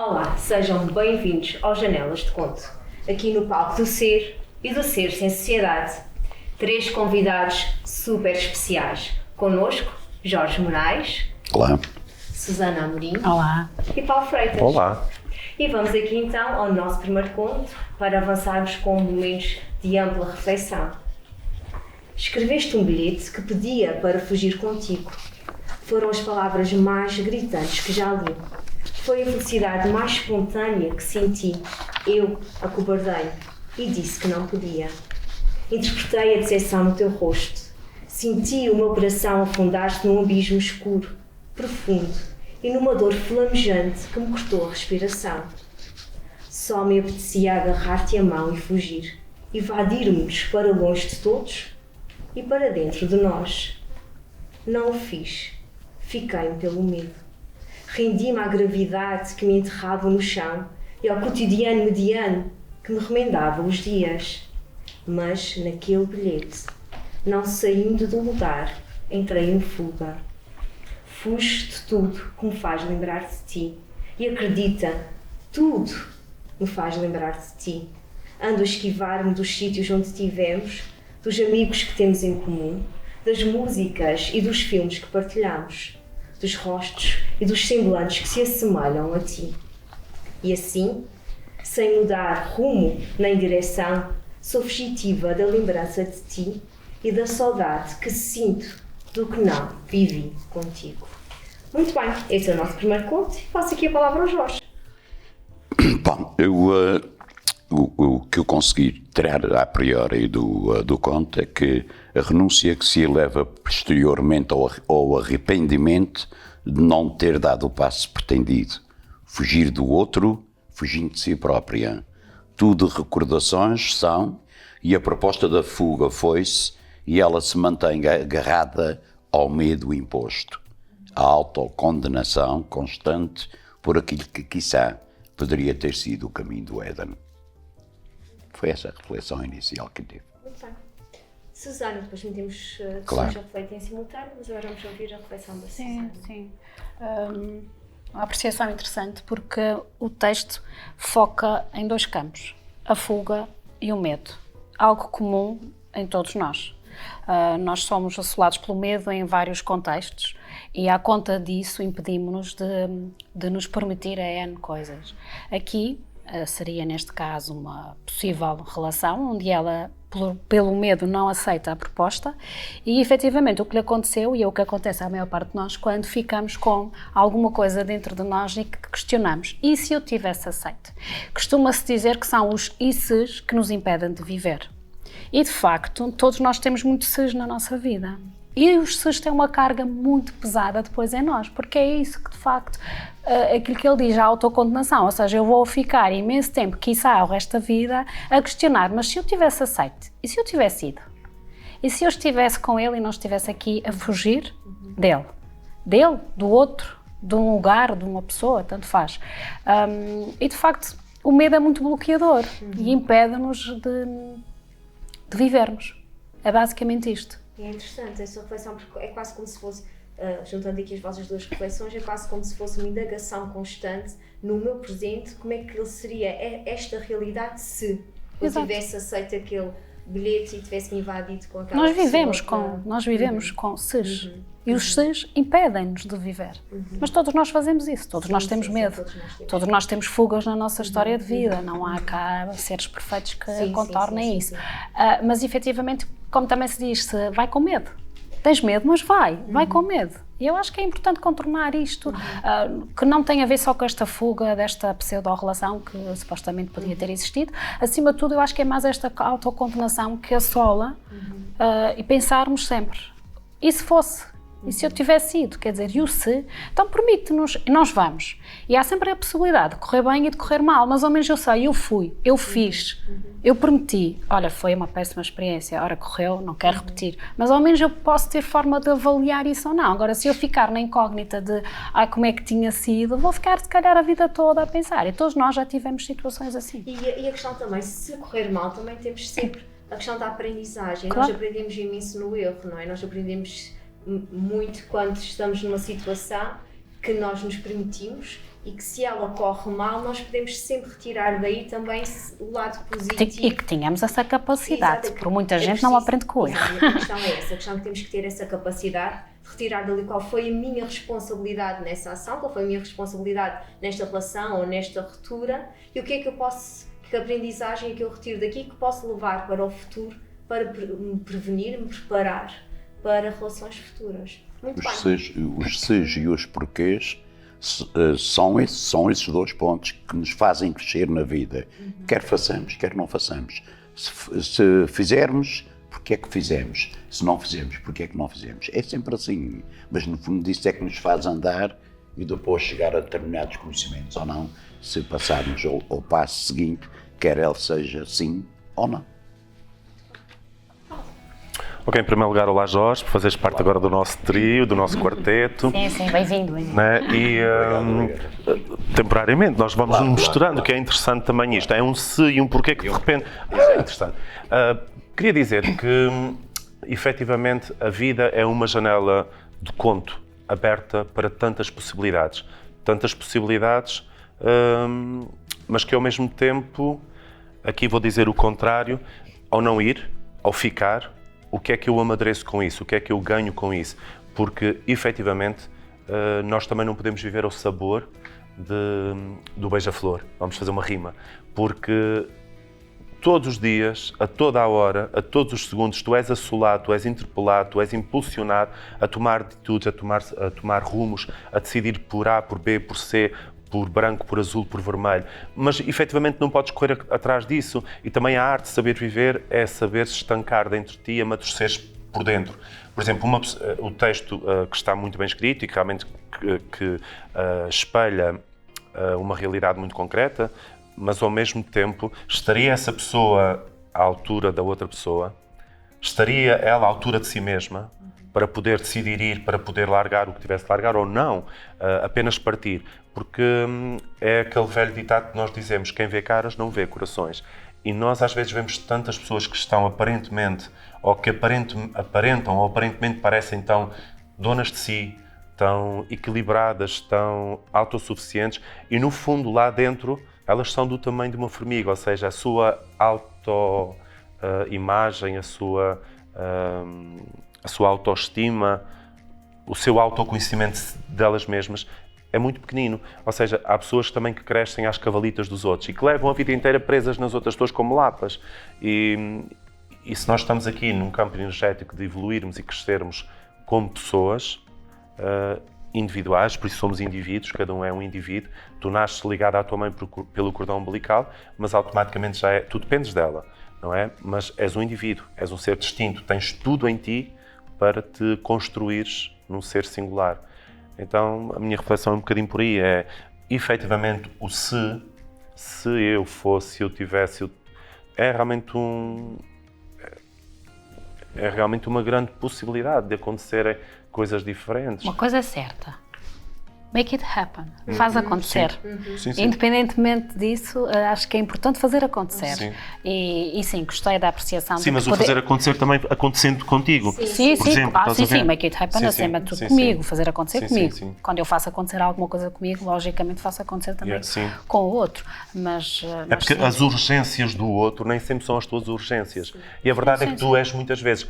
Olá, sejam bem-vindos ao Janelas de Conto. Aqui no palco do Ser e do Ser Sem Sociedade. 3 convidados super especiais. Connosco, Jorge Moraes. Olá. Susana Amorim. Olá. E Paulo Freitas. Olá. E vamos aqui então ao nosso primeiro conto para avançarmos com momentos de ampla reflexão. Escreveste um bilhete que pedia para fugir contigo. Foram as palavras mais gritantes que já li. Foi a felicidade mais espontânea que senti. Eu acobardei e disse que não podia. Interpretei a decepção no teu rosto. Senti o meu coração afundar-se num abismo escuro, profundo e numa dor flamejante que me cortou a respiração. Só me apetecia agarrar-te a mão e fugir, evadir-nos para longe de todos e para dentro de nós. Não o fiz. Fiquei-me pelo medo. Rendi-me à gravidade que me enterrava no chão e ao cotidiano mediano que me remendava os dias. Mas, naquele bilhete, não saindo do lugar, entrei em fuga. Fujo de tudo que me faz lembrar de ti. E acredita, tudo me faz lembrar de ti. Ando a esquivar-me dos sítios onde estivemos, dos amigos que temos em comum, das músicas e dos filmes que partilhamos, dos rostos e dos semblantes que se assemelham a ti. E assim, sem mudar rumo nem direção, sou fugitiva da lembrança de ti e da saudade que sinto do que não vivi contigo. Muito bem, este é o nosso primeiro conto e passo aqui a palavra ao Jorge. Bom, o que eu consegui tirar a priori do conto é que a renúncia que se eleva posteriormente ao arrependimento de não ter dado o passo pretendido. Fugir do outro, fugindo de si própria. Tudo recordações são, e a proposta da fuga foi-se, e ela se mantém agarrada ao medo imposto. A autocondenação constante por aquilo que, quiçá, poderia ter sido o caminho do Éden. Foi essa a reflexão inicial que tive. Muito bem. Susana, depois metemos Claro. questões a refletir em simultâneo, mas agora vamos ouvir a reflexão da Susana. Sim. Uma apreciação interessante porque o texto foca em 2 campos, a fuga e o medo. Algo comum em todos nós. Nós somos assolados pelo medo em vários contextos e à conta disso impedimos-nos de nos permitir a N coisas. Aqui seria neste caso uma possível relação onde ela pelo medo não aceita a proposta e efetivamente o que lhe aconteceu e é o que acontece à maior parte de nós quando ficamos com alguma coisa dentro de nós e que questionamos. E se eu tivesse aceito? Costuma-se dizer que são os "e-ses" que nos impedem de viver. E de facto, todos nós temos muitos "ses" na nossa vida. E os "ses" têm uma carga muito pesada depois em nós, porque é isso que de facto, aquilo que ele diz, a autocondenação, ou seja, eu vou ficar imenso tempo, quiçá o resto da vida, a questionar, mas se eu tivesse aceito, e se eu tivesse ido? E se eu estivesse com ele e não estivesse aqui a fugir dele? Dele, do outro, de um lugar, de uma pessoa, tanto faz. E de facto, o medo é muito bloqueador e impede-nos de vivermos. É basicamente isto. É interessante essa reflexão, porque é quase como se fosse, juntando aqui as vossas 2 reflexões, é quase como se fosse uma indagação constante no meu presente, como é que ele seria esta realidade se eu tivesse aceito aquele bilhete e tivesse-me invadido com aquela Nós vivemos pessoa. com "ses" e os "ses" impedem-nos de viver. Mas todos nós fazemos isso, todos nós temos medo, todos nós temos fugas na nossa história de vida, não há cá seres perfeitos que contornem isso. Mas efetivamente, como também se diz, se vai com medo. Tens medo, mas vai com medo. E eu acho que é importante contornar isto, que não tem a ver só com esta fuga, desta pseudo-relação que supostamente podia ter existido. Acima de tudo, eu acho que é mais esta autocondenação que assola e pensarmos sempre, e se fosse? E se eu tivesse ido? Quer dizer, e o se? Então permite-nos, e nós vamos. E há sempre a possibilidade de correr bem e de correr mal, mas ao menos eu sei, eu fui, eu fiz, eu permiti. Olha, foi uma péssima experiência, ora correu, não quero repetir. Mas ao menos eu posso ter forma de avaliar isso ou não. Agora, se eu ficar na incógnita de como é que tinha sido, vou ficar se calhar a vida toda a pensar. E todos nós já tivemos situações assim. E a questão também, se correr mal, também temos sempre a questão da aprendizagem. Claro. Nós aprendemos imenso no erro, não é? Nós aprendemos muito quando estamos numa situação que nós nos permitimos e que se ela corre mal, nós podemos sempre retirar daí também o lado positivo. E que tínhamos essa capacidade, Exato, por muita é gente não preciso- aprende com o erro. Exato, a questão é essa, a questão é que temos que ter essa capacidade de retirar dali qual foi a minha responsabilidade nessa ação, qual foi a minha responsabilidade nesta relação ou nesta ruptura, e o que é que eu posso, que aprendizagem é que eu retiro daqui que posso levar para o futuro, para me prevenir, me preparar para relações futuras. Muito bem. Os se's e os porquês são esses 2 pontos que nos fazem crescer na vida. Quer façamos, quer não façamos. Se fizermos, porque é que fizemos? Se não fizermos, porque é que não fizemos? É sempre assim. Mas no fundo isso é que nos faz andar e depois chegar a determinados conhecimentos ou não, se passarmos ao passo seguinte, quer ele seja sim ou não. Ok, em primeiro lugar, olá Jorge, por fazeres parte agora do nosso trio, do nosso quarteto. Sim, bem-vindo. Né? E temporariamente nós vamos nos misturando, que é interessante também isto. É um se e um porquê que de repente. Isso é interessante. Queria dizer que efetivamente a vida é uma janela de conto aberta para tantas possibilidades. Tantas possibilidades, mas que ao mesmo tempo, aqui vou dizer o contrário, ao não ir, ao ficar. O que é que eu amadureço com isso? O que é que eu ganho com isso? Porque, efetivamente, nós também não podemos viver ao sabor do beija-flor. Vamos fazer uma rima. Porque todos os dias, a toda a hora, a todos os segundos, tu és assolado, tu és interpelado, tu és impulsionado a tomar atitudes, a tomar rumos, a decidir por A, por B, por C, por branco, por azul, por vermelho, mas efetivamente não podes correr atrás disso. E também a arte de saber viver é saber se estancar dentro de ti e amadurecer por dentro. Por exemplo, o texto que está muito bem escrito e que realmente que espelha uma realidade muito concreta, mas ao mesmo tempo estaria essa pessoa à altura da outra pessoa, estaria ela à altura de si mesma, para poder decidir ir, para poder largar o que tivesse de largar ou não, apenas partir. Porque é aquele velho ditado que nós dizemos, quem vê caras não vê corações. E nós às vezes vemos tantas pessoas que estão aparentemente, ou que aparentam, ou aparentemente parecem tão donas de si, tão equilibradas, tão autossuficientes, e no fundo lá dentro elas são do tamanho de uma formiga, ou seja, a sua autoimagem, a sua autoestima, o seu autoconhecimento delas mesmas é muito pequenino. Ou seja, há pessoas também que crescem às cavalitas dos outros e que levam a vida inteira presas nas outras pessoas como lapas. E se nós estamos aqui num campo energético de evoluirmos e crescermos como pessoas individuais, por isso somos indivíduos, cada um é um indivíduo, tu nasces ligado à tua mãe pelo cordão umbilical, mas automaticamente tu dependes dela, não é? Mas és um indivíduo, és um ser distinto, tens tudo em ti para te construires num ser singular. Então, a minha reflexão é um bocadinho por aí, é, efetivamente, o se eu fosse, se eu tivesse, é realmente uma grande possibilidade de acontecerem coisas diferentes. Uma coisa é certa. Make it happen. Faz acontecer. Sim, sim. Independentemente disso, acho que é importante fazer acontecer. Sim. E sim, gostei da apreciação. Sim, mas o fazer acontecer também acontecendo contigo. Sim, Por exemplo, estás a ver? sim, make it happen Sim, acima sim, de tudo sim, comigo, sim. fazer acontecer Sim, comigo. sim, sim. Quando eu faço acontecer alguma coisa comigo, logicamente faço acontecer também Sim. com o outro. Mas porque sim. as urgências do outro nem sempre são as tuas urgências. E a verdade é que tu és muitas vezes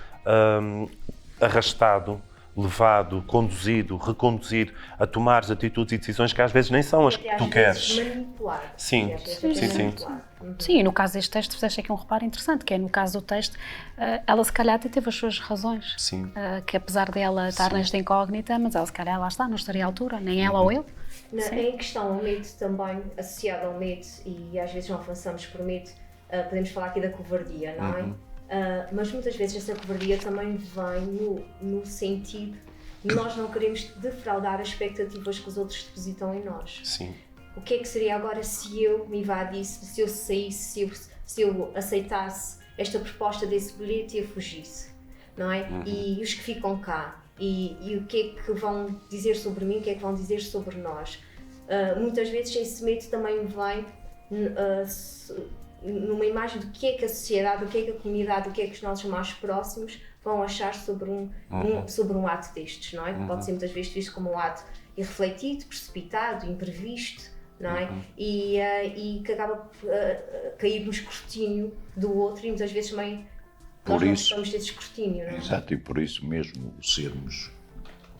arrastado, levado, conduzido, reconduzido a tomar atitudes e decisões que às vezes nem são as que tu queres. Manipular. Sim, sim. Sim, e no caso deste texto fizeste aqui um reparo interessante, que é no caso do texto, ela se calhar até teve as suas razões. Sim. Que apesar dela estar nesta incógnita, mas ela se calhar lá está, não estaria à altura, nem ela ou ele. Em questão ao medo também, associado ao medo, e às vezes não avançamos por medo, podemos falar aqui da covardia, não é? Mas muitas vezes essa covardia também vem no sentido de nós não queremos defraudar as expectativas que os outros depositam em nós. Sim. O que é que seria agora se eu me invadisse, se eu saísse, se eu aceitasse esta proposta desse bilhete e eu fugisse, não é? E os que ficam cá, e o que é que vão dizer sobre mim, o que é que vão dizer sobre nós? Muitas vezes esse medo também vem numa imagem do que é que a sociedade, o que é que a comunidade, o que é que os nossos mais próximos vão achar sobre um ato destes, não é? Pode ser muitas vezes visto como um ato irrefletido, precipitado, imprevisto, não é? E que acaba por cair no escrutínio do outro e muitas vezes também nós não gostamos desse escrutínio, não é? Exato, e por isso mesmo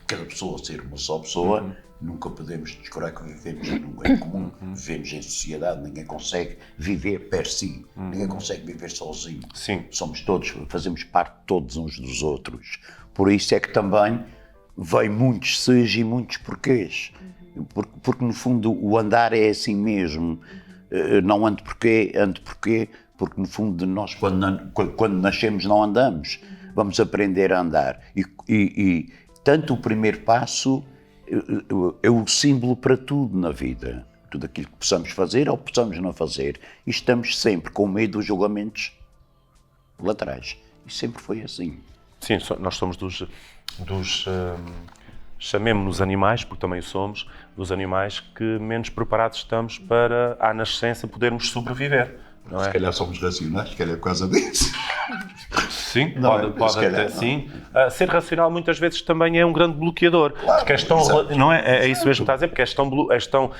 cada pessoa ser uma só pessoa, nunca podemos descurar que vivemos em comum, vivemos em sociedade, ninguém consegue viver per si, ninguém consegue viver sozinho. Sim. Somos todos, fazemos parte todos uns dos outros. Por isso é que também vem muitos se's e muitos porquês. Porque no fundo o andar é assim mesmo. Não ando porquê, ando porquê, porque no fundo nós quando nascemos não andamos. Vamos aprender a andar. E tanto o primeiro passo é o símbolo para tudo na vida. Tudo aquilo que possamos fazer ou possamos não fazer. E estamos sempre com medo dos julgamentos laterais. E sempre foi assim. Sim, nós somos dos chamemos-nos animais, porque também somos, dos animais que menos preparados estamos para, à nascença, podermos sobreviver. Não é? Se calhar somos racionais, se calhar é por causa disso. Sim, Não, pode calhar, até sim. Ser racional muitas vezes também é um grande bloqueador. Claro, porque és tão, não é? É isso mesmo que estás a dizer, porque és tão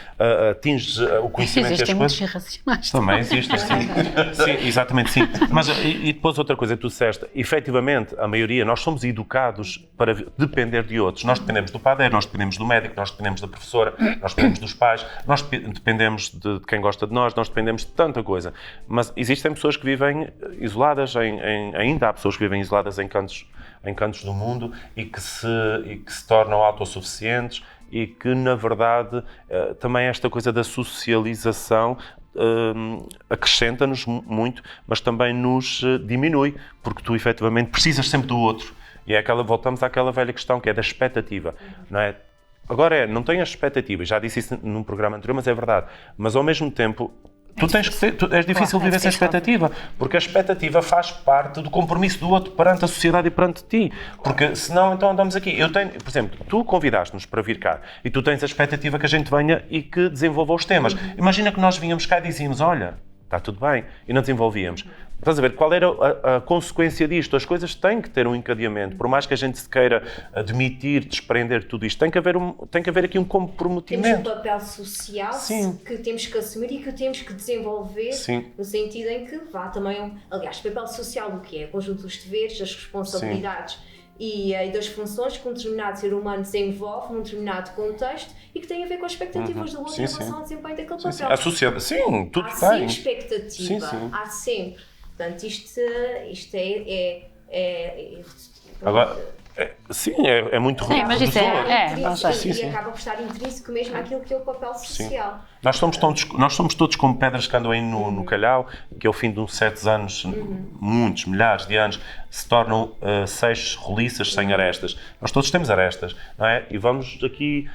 atinges o conhecimento das Existem coisas. muitos irracionais. Também existem, sim. Sim, exatamente, sim. Mas e depois outra coisa que tu disseste, efetivamente, a maioria, nós somos educados para depender de outros. Nós dependemos do padeiro, nós dependemos do médico, nós dependemos da professora, nós dependemos dos pais, nós dependemos de quem gosta de nós também de tanta coisa. Mas existem pessoas que vivem isoladas, ainda há pessoas que vivem isoladas em cantos do mundo e que se tornam autossuficientes e que, na verdade, também esta coisa da socialização acrescenta-nos muito, mas também nos diminui, porque tu, efetivamente, precisas sempre do outro. E voltamos àquela velha questão que é da expectativa, não é? Agora não tenho as expectativas, já disse isso num programa anterior, mas é verdade. Mas, ao mesmo tempo, é difícil viver sem expectativa, porque a expectativa faz parte do compromisso do outro perante a sociedade e perante ti, porque senão então andamos aqui. Por exemplo, tu convidaste-nos para vir cá e tu tens a expectativa que a gente venha e que desenvolva os temas. Imagina que nós vínhamos cá e dizíamos, olha, está tudo bem, e não desenvolvíamos. Estás a ver, qual era a consequência disto? As coisas têm que ter um encadeamento, por mais que a gente se queira admitir, desprender tudo isto, tem que haver aqui um comprometimento. Temos um papel social que temos que assumir e que temos que desenvolver, no sentido em que vá também, aliás, o papel social o que é? O conjunto dos deveres, das responsabilidades e das funções que um determinado ser humano desenvolve num determinado contexto e que tem a ver com as expectativas do outro em relação ao desempenho daquele papel. A sociedade, tudo há tem. sempre expectativa, há sempre. Portanto, isto é agora, é muito ruim. Mas isso e acaba por estar intrínseco mesmo àquilo que é o papel social. Nós somos todos como pedras que andam aí no calhau, que ao fim de uns certos anos, muitos, milhares de anos, se tornam seixos roliças sem arestas. Nós todos temos arestas, não é? E vamos aqui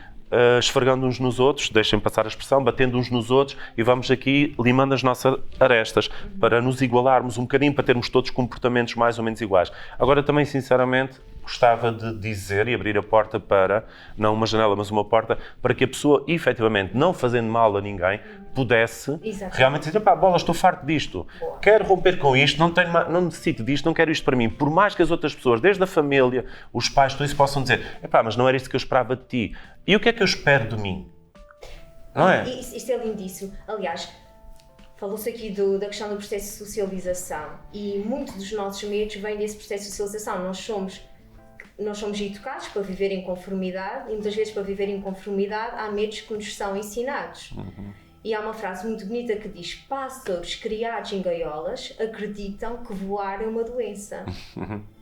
esfregando uns nos outros, deixem passar a expressão, batendo uns nos outros e vamos aqui limando as nossas arestas para nos igualarmos um bocadinho, para termos todos comportamentos mais ou menos iguais. Agora também, sinceramente, gostava de dizer e abrir a porta para, não uma janela, mas uma porta, para que a pessoa, efetivamente, não fazendo mal a ninguém, pudesse realmente dizer, pá, bola, estou farto disto, quero romper com isto, não necessito disto, não quero isto para mim. Por mais que as outras pessoas, desde a família, os pais, tudo isso possam dizer, pá, mas não era isto que eu esperava de ti. E o que é que eu espero de mim? Não é? Isto é lindíssimo. Aliás, falou-se aqui da questão do processo de socialização e muitos dos nossos medos vêm desse processo de socialização. Nós somos educados para viver em conformidade e muitas vezes para viver em conformidade há medos que nos são ensinados. E há uma frase muito bonita que diz: pássaros criados em gaiolas acreditam que voar é uma doença.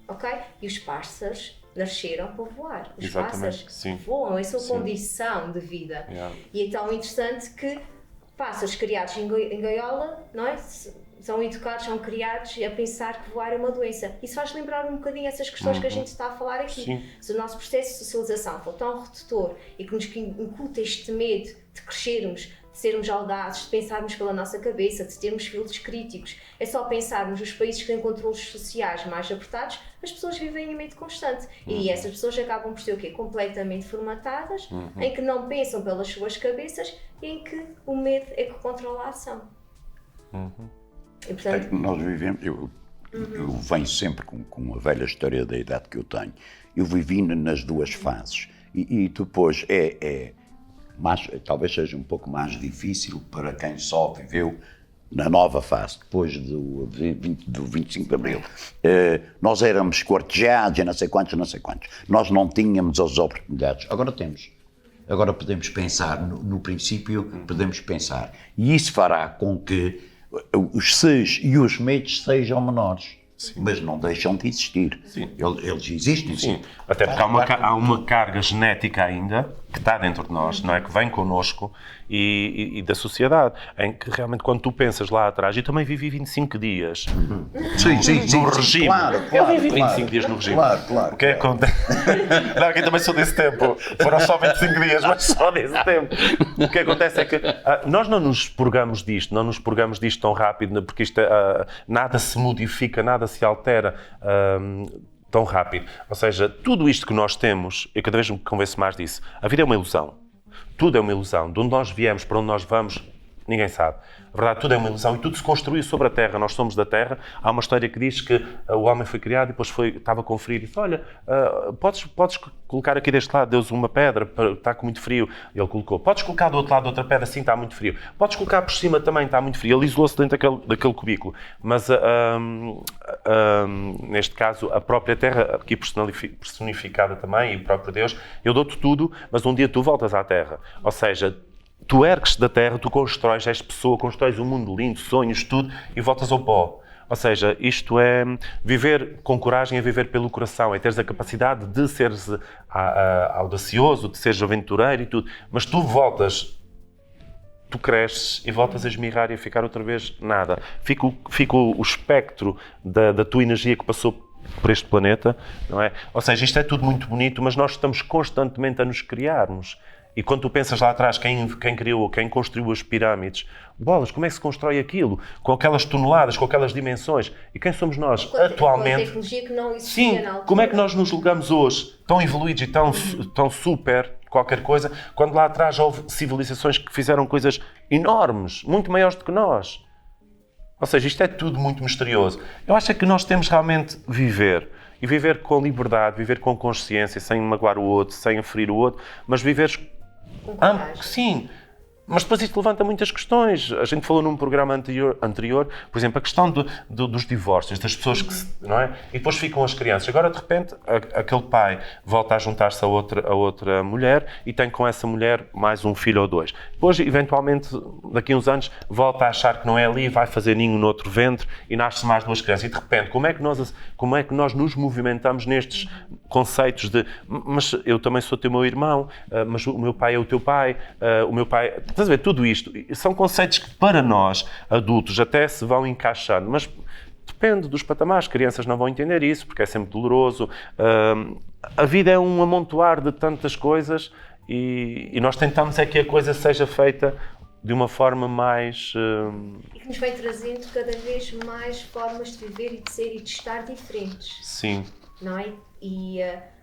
Ok? E os pássaros nasceram para voar. Os pássaros voam, essa é a sua condição de vida. E é tão interessante que pássaros criados em gaiola, não é? São educados, são criados a pensar que voar é uma doença. Isso faz lembrar um bocadinho essas questões que a gente está a falar aqui. Se o nosso processo de socialização for tão redutor e que nos inculta este medo de crescermos, de sermos audazes, de pensarmos pela nossa cabeça, de termos filtros críticos, é só pensarmos nos países que têm controlos sociais mais apertados, as pessoas vivem em medo constante. E essas pessoas acabam por ser o quê? Completamente formatadas, em que não pensam pelas suas cabeças e em que o medo é que controla a ação. E, portanto, nós vivemos, eu venho sempre com a velha história da idade que eu tenho. Eu vivi nas duas fases. E depois talvez seja um pouco mais difícil para quem só viveu na nova fase, depois do 25 de Abril. Nós éramos cortejados e não sei quantos. Nós não tínhamos as oportunidades. Agora temos. Agora podemos pensar, no princípio, podemos pensar. E isso fará com que os ses e os medos sejam menores. Sim. Mas não deixam de existir. Sim. Eles existem, sim. Até porque há uma carga genética ainda que está dentro de nós, não é? Que vem connosco e da sociedade, em que realmente quando tu pensas lá atrás, eu também vivi 25 dias no regime. Claro, eu vivi 25 dias no regime. Claro. O que acontece? Não, eu também sou desse tempo. Foram só 25 dias, mas só desse tempo. O que acontece é que nós não nos purgamos disto, tão rápido, porque isto, nada se modifica, nada se altera tão rápido. Ou seja, tudo isto que nós temos, eu cada vez me convenço mais disso, a vida é uma ilusão. Tudo é uma ilusão. De onde nós viemos, para onde nós vamos, ninguém sabe. A verdade, tudo é uma ilusão e tudo se construiu sobre a Terra. Nós somos da Terra. Há uma história que diz que o homem foi criado e depois estava com frio e disse, olha, podes colocar aqui deste lado, Deus, uma pedra, está com muito frio. E ele colocou. Podes colocar do outro lado outra pedra, sim, está muito frio. Podes colocar por cima também, está muito frio. Ele isolou-se dentro daquele cubículo. Mas, neste caso, a própria Terra, aqui personificada também, e o próprio Deus, eu dou-te tudo, mas um dia tu voltas à Terra. Ou seja, tu ergues da terra, tu constróis, és pessoa, constróis um mundo lindo, sonhos, tudo, e voltas ao pó. Ou seja, isto é viver com coragem, é viver pelo coração, é teres a capacidade de seres audacioso, de seres aventureiro e tudo. Mas tu voltas, tu cresces e voltas a esmirrar e a ficar outra vez nada. Fica o espectro da tua energia que passou por este planeta, não é? Ou seja, isto é tudo muito bonito, mas nós estamos constantemente a nos criarmos. E quando tu pensas lá atrás, quem construiu as pirâmides, bolas, como é que se constrói aquilo? Com aquelas toneladas, com aquelas dimensões. E quem somos nós atualmente? Com a tecnologia que não existia na altura. Como é que nós nos julgamos hoje, tão evoluídos e tão super, qualquer coisa, quando lá atrás houve civilizações que fizeram coisas enormes, muito maiores do que nós? Ou seja, isto é tudo muito misterioso. Eu acho que nós temos realmente viver. E viver com liberdade, viver com consciência, sem magoar o outro, sem ferir o outro, mas viveres... Sim, mas depois isto levanta muitas questões. A gente falou num programa anterior, por exemplo, a questão dos divórcios, das pessoas que não é? E depois ficam as crianças. Agora, de repente, aquele pai volta a juntar-se a outra mulher e tem com essa mulher mais um filho ou dois. Depois, eventualmente, daqui a uns anos, volta a achar que não é ali, vai fazer ninho no outro ventre e nasce mais duas crianças. E, de repente, como é que nós nos movimentamos nestes conceitos de mas eu também sou teu meu irmão, mas o meu pai é o teu pai, o meu pai... Estás a ver? Tudo isto são conceitos que para nós, adultos, até se vão encaixando, mas depende dos patamares. Crianças não vão entender isso, porque é sempre doloroso. A vida é um amontoar de tantas coisas e nós tentamos é que a coisa seja feita de uma forma mais... E que nos vai trazendo cada vez mais formas de viver e de ser e de estar diferentes. Sim. Não é?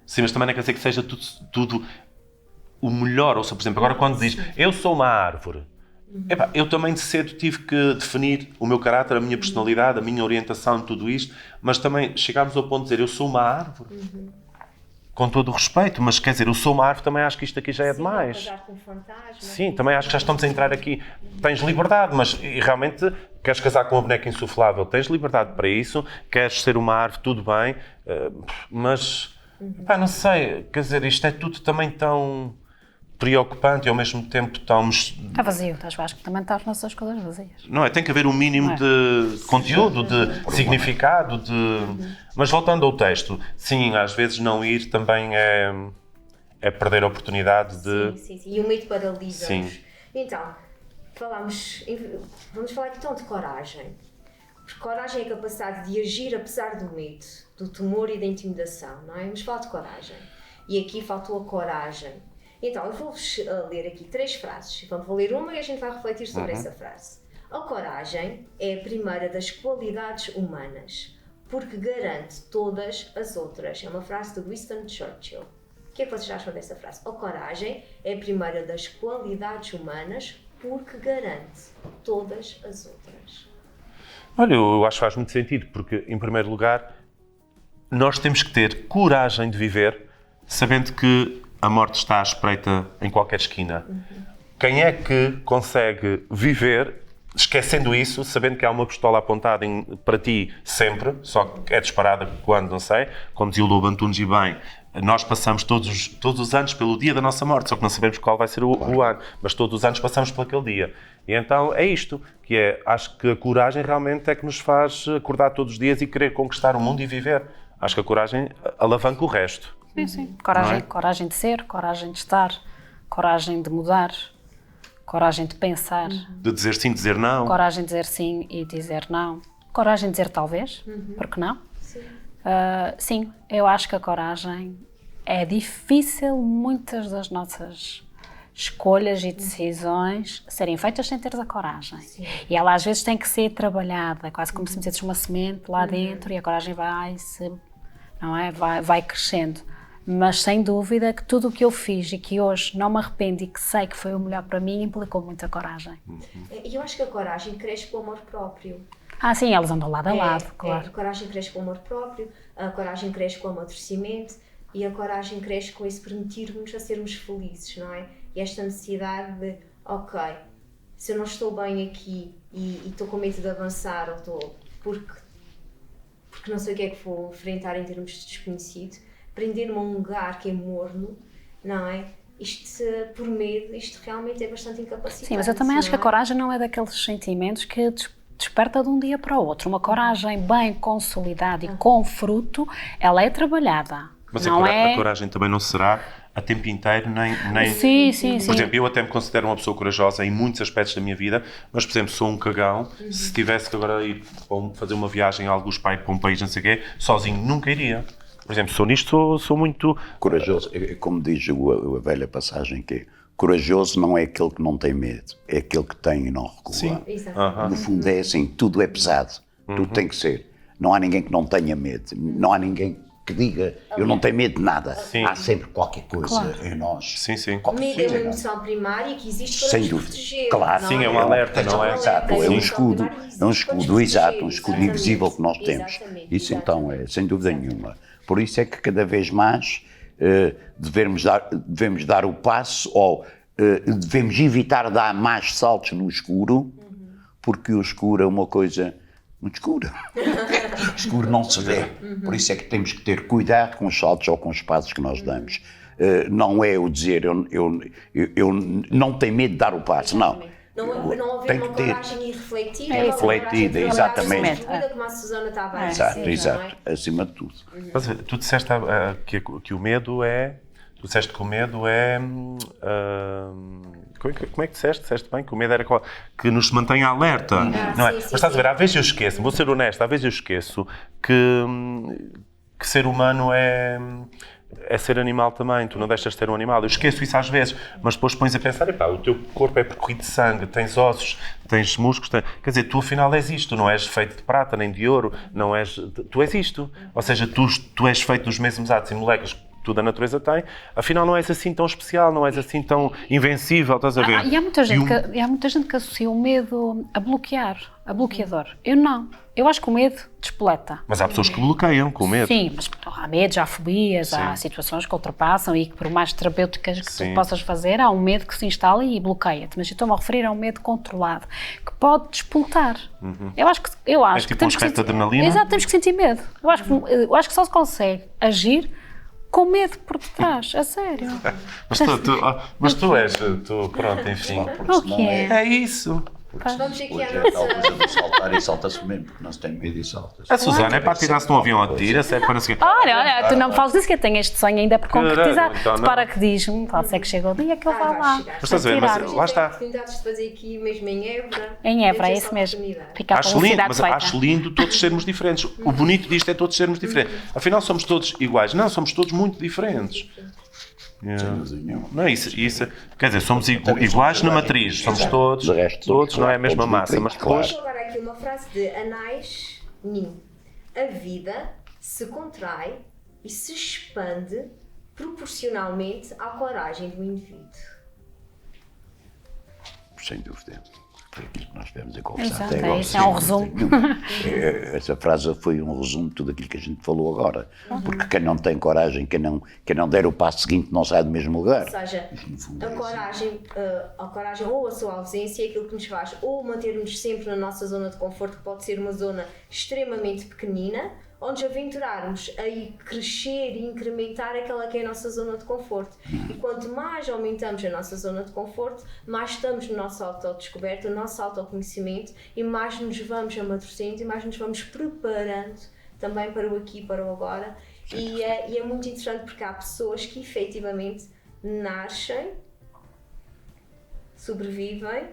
Sim, mas também não quer dizer que seja tudo o melhor. Ou seja, por exemplo, agora quando diz eu sou uma árvore, eu também de cedo tive que definir o meu caráter, a minha personalidade, a minha orientação, tudo isto, mas também chegámos ao ponto de dizer eu sou uma árvore. Com todo o respeito, mas quer dizer, eu sou uma árvore, também acho que isto aqui já é demais. Com fantasma, sim, também acho que já estamos a entrar aqui. Tens liberdade, mas e realmente queres casar com uma boneca insuflável, tens liberdade para isso, queres ser uma árvore, tudo bem, mas não sei, quer dizer, isto é tudo também tão preocupante e ao mesmo tempo tão... Está vazio, acho que também está as nossas coisas vazias. Não é? Tem que haver um mínimo de conteúdo, de significado, Mas voltando ao texto, sim, às vezes não ir também é perder a oportunidade de... Sim. E o medo paralisa-nos. Sim. Então, vamos falar então de coragem. Porque coragem é a capacidade de agir apesar do medo, do temor e da intimidação, não é? Vamos falar de coragem. E aqui faltou a coragem. Então, eu vou-vos ler aqui 3 frases. Então, vou ler uma e a gente vai refletir sobre essa frase. A coragem é a primeira das qualidades humanas, porque garante todas as outras. É uma frase de Winston Churchill. O que é que vocês acham dessa frase? A coragem é a primeira das qualidades humanas, porque garante todas as outras. Olha, eu acho que faz muito sentido, porque, em primeiro lugar, nós temos que ter coragem de viver, sabendo que a morte está à espreita em qualquer esquina. Quem é que consegue viver esquecendo isso, sabendo que há uma pistola apontada para ti sempre, só que é disparada quando, não sei, como dizia o Lobo Antunes e bem, nós passamos todos os anos pelo dia da nossa morte, só que não sabemos qual vai ser o ano, mas todos os anos passamos por aquele dia. E então é isto, que é, acho que a coragem realmente é que nos faz acordar todos os dias e querer conquistar o mundo e viver. Acho que a coragem alavanca o resto. Sim. Coragem de ser, coragem de estar, coragem de mudar, coragem de pensar, De dizer sim, dizer não. coragem de dizer sim e dizer não, coragem de dizer talvez, porque não? Sim, eu acho que a coragem é difícil, muitas das nossas escolhas e decisões serem feitas sem teres a coragem. Sim. E ela às vezes tem que ser trabalhada, quase como se metesses uma semente lá dentro e a coragem vai crescendo. Mas sem dúvida que tudo o que eu fiz e que hoje não me arrependo e que sei que foi o melhor para mim implicou muita coragem. E eu acho que a coragem cresce com o amor próprio. Sim, elas andam lado a lado, claro. A coragem cresce com o amor próprio, a coragem cresce com o amadurecimento e a coragem cresce com esse permitir-nos a sermos felizes, não é? E esta necessidade de, ok, se eu não estou bem aqui e estou com medo de avançar ou estou porque não sei o que é que vou enfrentar em termos de desconhecido, prender-me a um lugar que é morno, não é? Isto, por medo, isto realmente é bastante incapacitante. Sim, mas eu também acho que a coragem não é daqueles sentimentos que desperta de um dia para o outro. Uma coragem bem consolidada e com fruto, ela é trabalhada. Mas não a coragem também não será a tempo inteiro, nem... Sim. Por exemplo, eu até me considero uma pessoa corajosa em muitos aspectos da minha vida, mas, por exemplo, sou um cagão. Se tivesse que agora ir fazer uma viagem a alguns para um país, não sei o quê, sozinho nunca iria. Por exemplo, sou nisto, sou muito... Corajoso, como diz a velha passagem, que é, corajoso não é aquele que não tem medo, é aquele que tem e não recua. Sim. No fundo é assim, tudo é pesado, tudo tem que ser. Não há ninguém que não tenha medo, não há ninguém que diga, eu não tenho medo de nada. Sim. Há sempre qualquer coisa em nós. Sim. Medo é uma emoção primária que existe para Sem nos dúvida. proteger. Claro. não Sim, é um alerta, não é? Exato, é um escudo, exato, um escudo Exatamente. invisível que nós temos. Exatamente, Isso então é, sem dúvida exatamente. nenhuma. Por isso é que cada vez mais devemos dar o passo ou devemos evitar dar mais saltos no escuro, porque o escuro é uma coisa muito escura. O escuro não se vê. Por isso é que temos que ter cuidado com os saltos ou com os passos que nós damos. Não é o dizer eu não tenho medo de dar o passo, não. Não haver Tem uma que ter. coragem irrefletida, É uma coragem refletida, de exatamente. trabalhar como a Susana estava a Exato, dizer, exato, não é? acima de tudo. Mas tu disseste que o medo é... Tu disseste que o medo é... como é que disseste? Disseste bem que o medo era que nos mantém alerta. Não é? sim, Mas estás a ver, às vezes eu esqueço, vou ser honesto, às vezes eu esqueço que ser humano é ser animal também, tu não deixas de ser um animal. Eu esqueço isso às vezes, mas depois pões a pensar, epá, o teu corpo é percorrido de sangue, tens ossos, tens músculos, quer dizer, tu afinal és isto, tu não és feito de prata nem de ouro, tu és isto. Ou seja, tu és feito dos mesmos átomos e moléculas que tudo a natureza tem, afinal não és assim tão especial, não és assim tão invencível, estás a ver? E há muita gente que associa o medo a bloqueador. Eu não. Eu acho que o medo despoleta. Mas há pessoas que bloqueiam com medo. Sim, mas há medos, há fobias, há situações que ultrapassam e que por mais terapêuticas que tu possas fazer, há um medo que se instala e bloqueia-te. Mas eu estou-me a referir a um medo controlado, que pode despoletar. Eu acho que tipo temos um que espécie de sentir... adrenalina? Exato, temos que sentir medo. Eu acho que só se consegue agir com medo por detrás, a sério. Mas tu és, pronto, enfim. O que é? É isso. Vamos aqui Hoje à é tal nossa... coisa de saltar e salta-se mesmo, porque não se tem medo e salta-se. A Susana é para tirar-se de um avião, atira-se, é para não sei o quê. Olha, tu não me falas disso, que eu tenho este sonho ainda por concretizar. Então não. Para que diz-me, pode ser que chegue o dia que eu vá vai lá. chegar. Mas estás a ver, mas lá está. oportunidades de fazer aqui mesmo em Évora. Em Évora, é Temos isso essa mesmo. oportunidade. Ficar Acho com a lindo, cidade mas feita. acho lindo todos sermos diferentes. O bonito disto é todos sermos diferentes. Afinal, somos todos iguais. Não, somos todos muito diferentes. Sem dúvida nenhuma. Não é isso, quer dizer, somos iguais na matriz, somos todos, De resto, todos não é a mesma todos massa, mas diferentes, depois... Agora aqui uma frase de Anais Nin. A vida se contrai e se expande proporcionalmente à coragem do indivíduo. Sem dúvida. Foi aquilo que nós estivemos a conversar Exato, até agora. isso é um resumo. Essa frase foi um resumo de tudo aquilo que a gente falou agora. Porque quem não tem coragem, quem não der o passo seguinte, não sai do mesmo lugar. Ou seja, a coragem ou a sua ausência é aquilo que nos faz ou manter-nos sempre na nossa zona de conforto, que pode ser uma zona extremamente pequenina, ou nos aventurarmos a crescer e incrementar aquela que é a nossa zona de conforto. E quanto mais aumentamos a nossa zona de conforto, mais estamos no nosso autodescoberto, no nosso autoconhecimento, e mais nos vamos amadurecendo e mais nos vamos preparando também para o aqui e para o agora. E é muito interessante porque há pessoas que efetivamente nascem, sobrevivem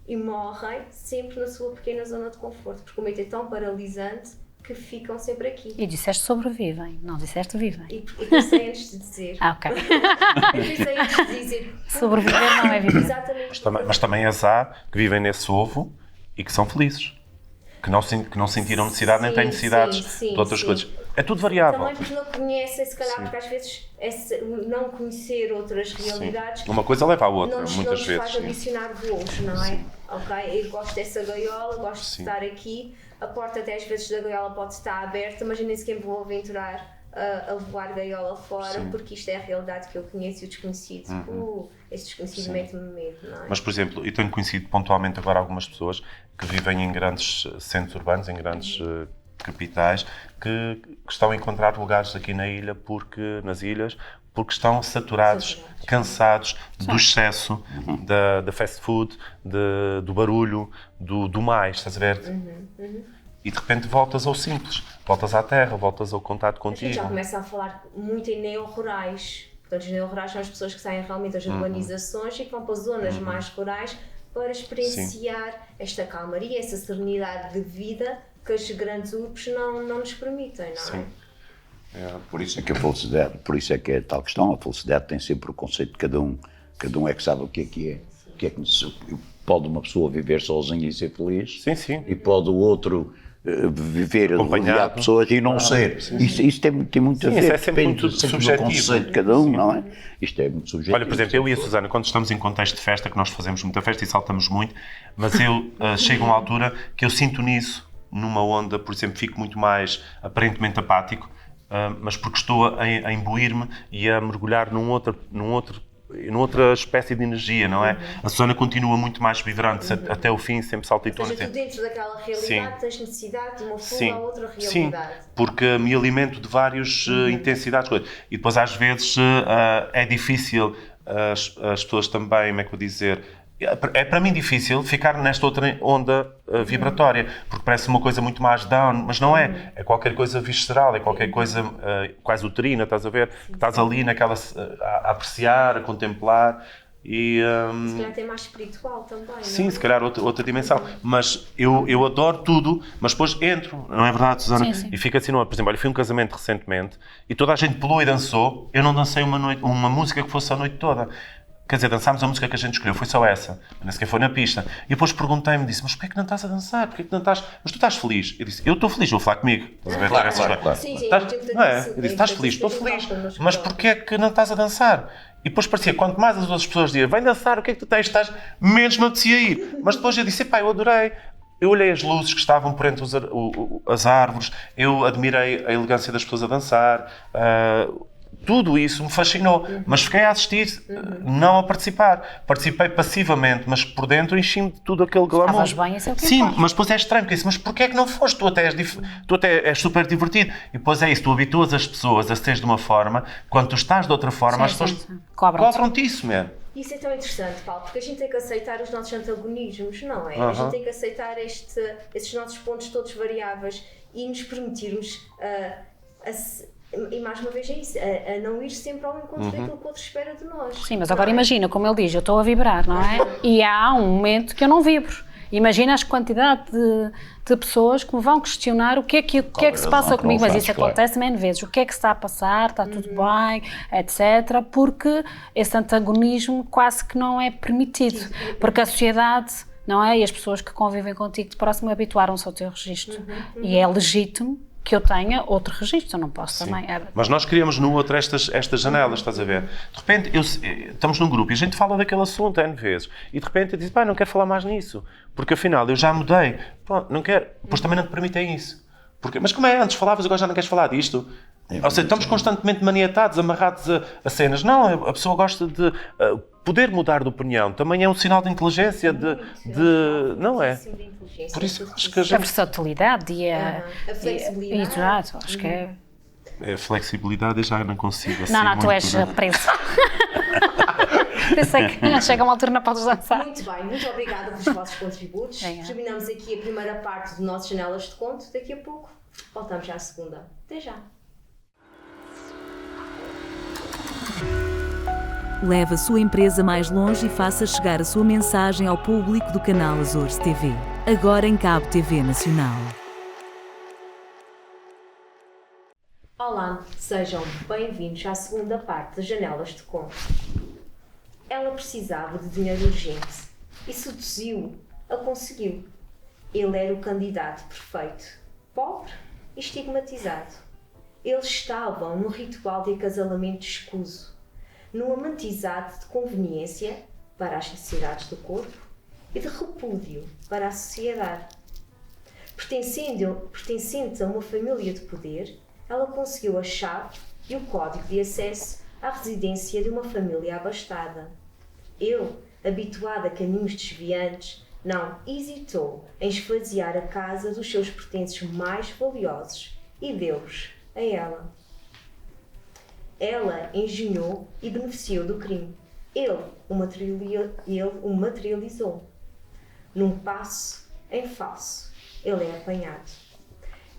e morrem sempre na sua pequena zona de conforto, porque o medo é tão paralisante que ficam sempre aqui. E disseste sobrevivem, não disseste vivem. E pensei antes de dizer. Ok. Eu pensei antes de dizer. Sobreviver não é viver. Exatamente. Mas também as há que vivem nesse ovo e que são felizes. Que não sentiram necessidade, nem têm necessidades de outras coisas. É tudo variável. Também porque não conhecem, se calhar, porque às vezes não conhecer outras realidades. Uma coisa leva à outra, não muitas nos vezes. faz adicionar voos, não é? Ok? Eu gosto dessa gaiola, gosto de estar aqui. A porta até às vezes da gaiola pode estar aberta, mas eu nem sequer me vou aventurar a voar gaiola fora, porque isto é a realidade que eu conheço e o desconhecido. Esse desconhecido mete-me medo, não é? Mas, por exemplo, eu tenho conhecido pontualmente agora algumas pessoas que vivem em grandes centros urbanos, em grandes capitais, que estão a encontrar lugares aqui nas ilhas, porque estão saturados, cansados do excesso, da fast food, do barulho, do mais, estás a ver? E de repente voltas ao simples, voltas à terra, voltas ao contato A contigo. gente já começa a falar muito em neo-rurais. Portanto, os neo-rurais são as pessoas que saem realmente das urbanizações e que vão para zonas mais rurais para experienciar esta calmaria, essa serenidade de vida que as grandes urbes não nos permitem, não é? Por isso é que a felicidade, por isso é que é tal questão, a felicidade tem sempre o conceito de cada um é que sabe o que é. O que é que pode uma pessoa viver sozinha e ser feliz, Sim. e pode o outro viver rodeado de pessoas e não ser. Isso tem muito a ver, é sempre muito subjetivo. Do conceito de cada um, não é? Isto é muito subjetivo. Olha, por exemplo, eu e a Susana, quando estamos em contexto de festa, que nós fazemos muita festa e saltamos muito, mas eu chego a uma altura que eu sinto nisso, numa onda, por exemplo, fico muito mais aparentemente apático, mas porque estou a imbuir-me e a mergulhar noutra espécie de energia, não é? A Susana continua muito mais vibrante até o fim, sempre salta e Ou seja, tu dentro daquela realidade tens necessidade de uma fuga a outra realidade. Sim, porque me alimento de várias intensidades. E depois às vezes é difícil as pessoas também, como é que vou dizer... É para mim difícil ficar nesta outra onda vibratória, porque parece uma coisa muito mais down, mas não é. É qualquer coisa visceral, é qualquer coisa quase uterina, estás a ver? Que estás ali naquela a apreciar, a contemplar e... Se calhar tem mais espiritual também, Sim, não é? se calhar outra dimensão. Mas eu adoro tudo, mas depois entro, não é verdade, Susana? Sim. E fica assim, não é? Por exemplo, eu fui a um casamento recentemente e toda a gente pulou e dançou, eu não dancei uma música que fosse a noite toda. Quer dizer, dançámos a música que a gente escolheu, foi só essa. Nem sequer foi na pista. E depois perguntei-me, disse, mas porquê que não estás a dançar? Porquê que não estás... Mas tu estás feliz? Eu disse, eu estou feliz, vou falar comigo. Estás a ver? Claro. Sim, Não é? Eu disse, estás feliz? Estou feliz. Mas porquê que não estás a dançar? E depois parecia, quanto mais as outras pessoas diziam, vem dançar, o que é que tu tens? Estás... Menos me apetecia ir. Mas depois eu disse, pá, eu adorei. Eu olhei as luzes que estavam por entre as árvores, eu admirei a elegância das pessoas a dançar, tudo isso me fascinou, mas fiquei a assistir, não a participar. Participei passivamente, mas por dentro enchi-me de tudo aquele glamour. Estavas bem, isso é o que Sim, importa. mas depois é estranho, porque eu disse, mas porquê é que não foste? Tu até és super divertido. E depois é isso, tu habituas as pessoas a seres de uma forma, quando tu estás de outra forma, as pessoas cobram-te isso mesmo. Isso é tão interessante, Paulo, porque a gente tem que aceitar os nossos antagonismos, não é? A gente tem que aceitar esses nossos pontos todos variáveis e nos permitirmos e mais uma vez é isso, a não ir sempre ao encontro daquilo que o outro espera de nós. Sim, mas agora imagina, como ele diz, eu estou a vibrar, não é? E há um momento que eu não vibro. Imagina as quantidade de pessoas que me vão questionar o que é que se passa comigo, mas isso acontece N vezes, o que é que se está a passar, está tudo bem, etc., porque esse antagonismo quase que não é permitido, porque a sociedade, não é, e as pessoas que convivem contigo de próximo habituaram-se ao teu registro, e é legítimo que eu tenha outro registro, eu não posso Sim. também. Mas nós criamos no outro estas janelas, estás a ver? De repente, estamos num grupo e a gente fala daquele assunto N vezes. E de repente eu digo, pá, não quero falar mais nisso. Porque afinal eu já mudei. Pô, não quero. Pois também não te permitem isso. Porque, mas como é? Antes falavas, agora já não queres falar disto? Ou seja, estamos constantemente maniatados, amarrados a cenas. Não, a pessoa gosta de poder mudar de opinião. Também é um sinal de inteligência, não é? Por isso acho que a A gente... versatilidade e a flexibilidade. Exato, acho que é. A flexibilidade eu já não consigo. Assim, Não, tu muito, és preso. Pensei que chega uma altura não podes dançar. Muito bem, muito obrigada pelos vossos contributos. É. Terminamos aqui a primeira parte do nosso Janelas de Conto. Daqui a pouco voltamos já à segunda. Até já. Leve a sua empresa mais longe e faça chegar a sua mensagem ao público do canal Azores TV. Agora em Cabo TV Nacional. Olá, sejam bem-vindos à segunda parte das Janelas de Conto. Ela precisava de dinheiro urgente e seduziu-o, a conseguiu. Ele era o candidato perfeito, pobre e estigmatizado. Eles estavam no ritual de acasalamento escuso, num amantizado de conveniência para as necessidades do corpo e de repúdio para a sociedade. Pertencente a uma família de poder, ela conseguiu a chave e o código de acesso à residência de uma família abastada. Ele, habituado a caminhos desviantes, não hesitou em esvaziar a casa dos seus pertences mais valiosos e deu-os a ela. Ela engenhou e beneficiou do crime. Ele o materializou. Num passo em falso, ele é apanhado.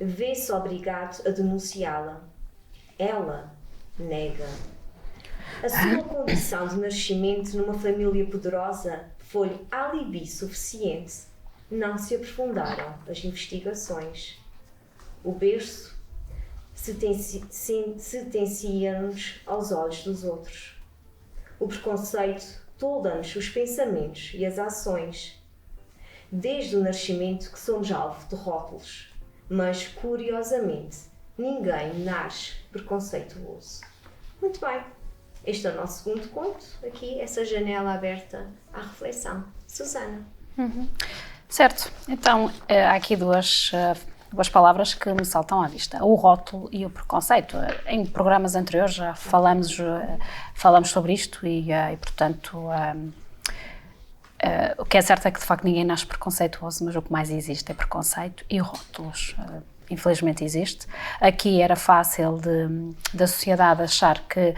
Vê-se obrigado a denunciá-la. Ela nega. A sua condição de nascimento numa família poderosa foi alibi suficiente. Não se aprofundaram as investigações. O berço sentencia-nos aos olhos dos outros. O preconceito tolda-nos os pensamentos e as ações. Desde o nascimento que somos alvo de rótulos, mas, curiosamente, ninguém nasce preconceituoso. Muito bem, este é o nosso segundo conto, aqui essa janela aberta à reflexão. Susana. Certo, então há aqui duas palavras que me saltam à vista, o rótulo e o preconceito. Em programas anteriores já falamos sobre isto e portanto, o que é certo é que de facto ninguém nasce preconceituoso, mas o que mais existe é preconceito e rótulos. Infelizmente existe. Aqui era fácil da sociedade achar que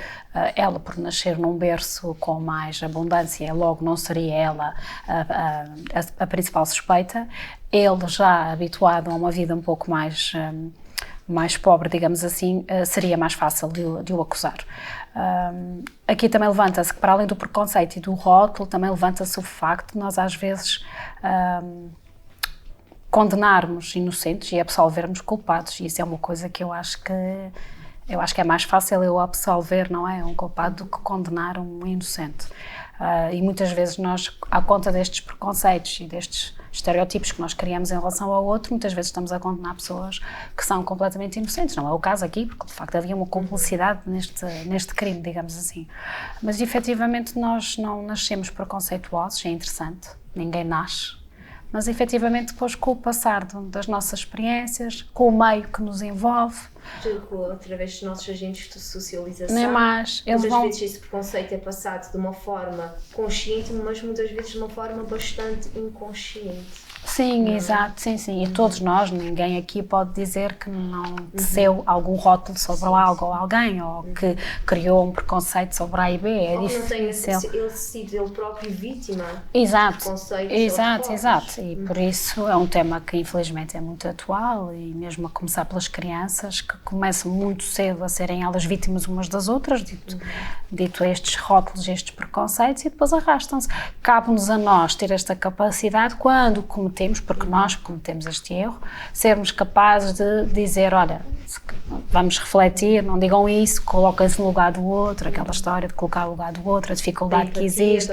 ela, por nascer num berço com mais abundância, logo não seria ela a principal suspeita. Ele, já habituado a uma vida um pouco mais pobre, digamos assim, seria mais fácil de o acusar. Aqui também levanta-se que, para além do preconceito e do rótulo, também levanta-se o facto de nós às vezes condenarmos inocentes e absolvermos culpados, e isso é uma coisa que eu acho que é mais fácil eu absolver, não é, um culpado do que condenar um inocente. E muitas vezes nós, à conta destes preconceitos e destes estereótipos que nós criamos em relação ao outro, muitas vezes estamos a condenar pessoas que são completamente inocentes. Não é o caso aqui, porque de facto havia uma cumplicidade neste crime, digamos assim. Mas efetivamente nós não nascemos preconceituosos, é interessante, ninguém nasce. Mas efetivamente depois, com o passar das nossas experiências, com o meio que nos envolve, através dos nossos agentes de socialização, nem mais, muitas vezes esse preconceito é passado de uma forma consciente, mas muitas vezes de uma forma bastante inconsciente. Sim, exato, sim. E todos nós, ninguém aqui pode dizer que não teceu algum rótulo sobre algo ou alguém, ou que criou um preconceito sobre A e B. É ou difícil. Não tenha ele sido ele próprio vítima Exato, de preconceitos. exato. E por isso é um tema que infelizmente é muito atual, e mesmo a começar pelas crianças, que começam muito cedo a serem elas vítimas umas das outras, dito a estes rótulos, estes preconceitos, e depois arrastam-se. Cabe-nos a nós ter esta capacidade quando cometemos, porque nós cometemos este erro, sermos capazes de dizer, olha, vamos refletir, não digam isso, coloquem-se no lugar do outro, aquela história de colocar no lugar do outro, a dificuldade que existe,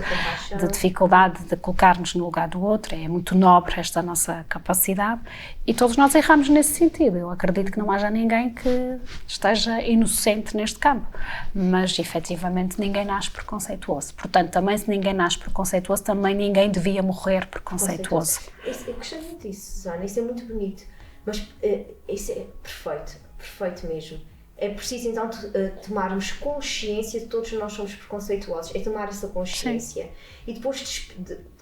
de dificuldade de colocar-nos no lugar do outro, é muito nobre esta nossa capacidade e todos nós erramos nesse sentido. Eu acredito que não haja ninguém que esteja inocente neste campo, mas efetivamente ninguém nasce preconceituoso. Portanto, também se ninguém nasce preconceituoso, também ninguém devia morrer preconceituoso. Eu gostei muito disso, Susana, isso é muito bonito, mas isso é perfeito mesmo. É preciso então tomarmos consciência de que todos nós somos preconceituosos, é tomar essa consciência. Sim. E depois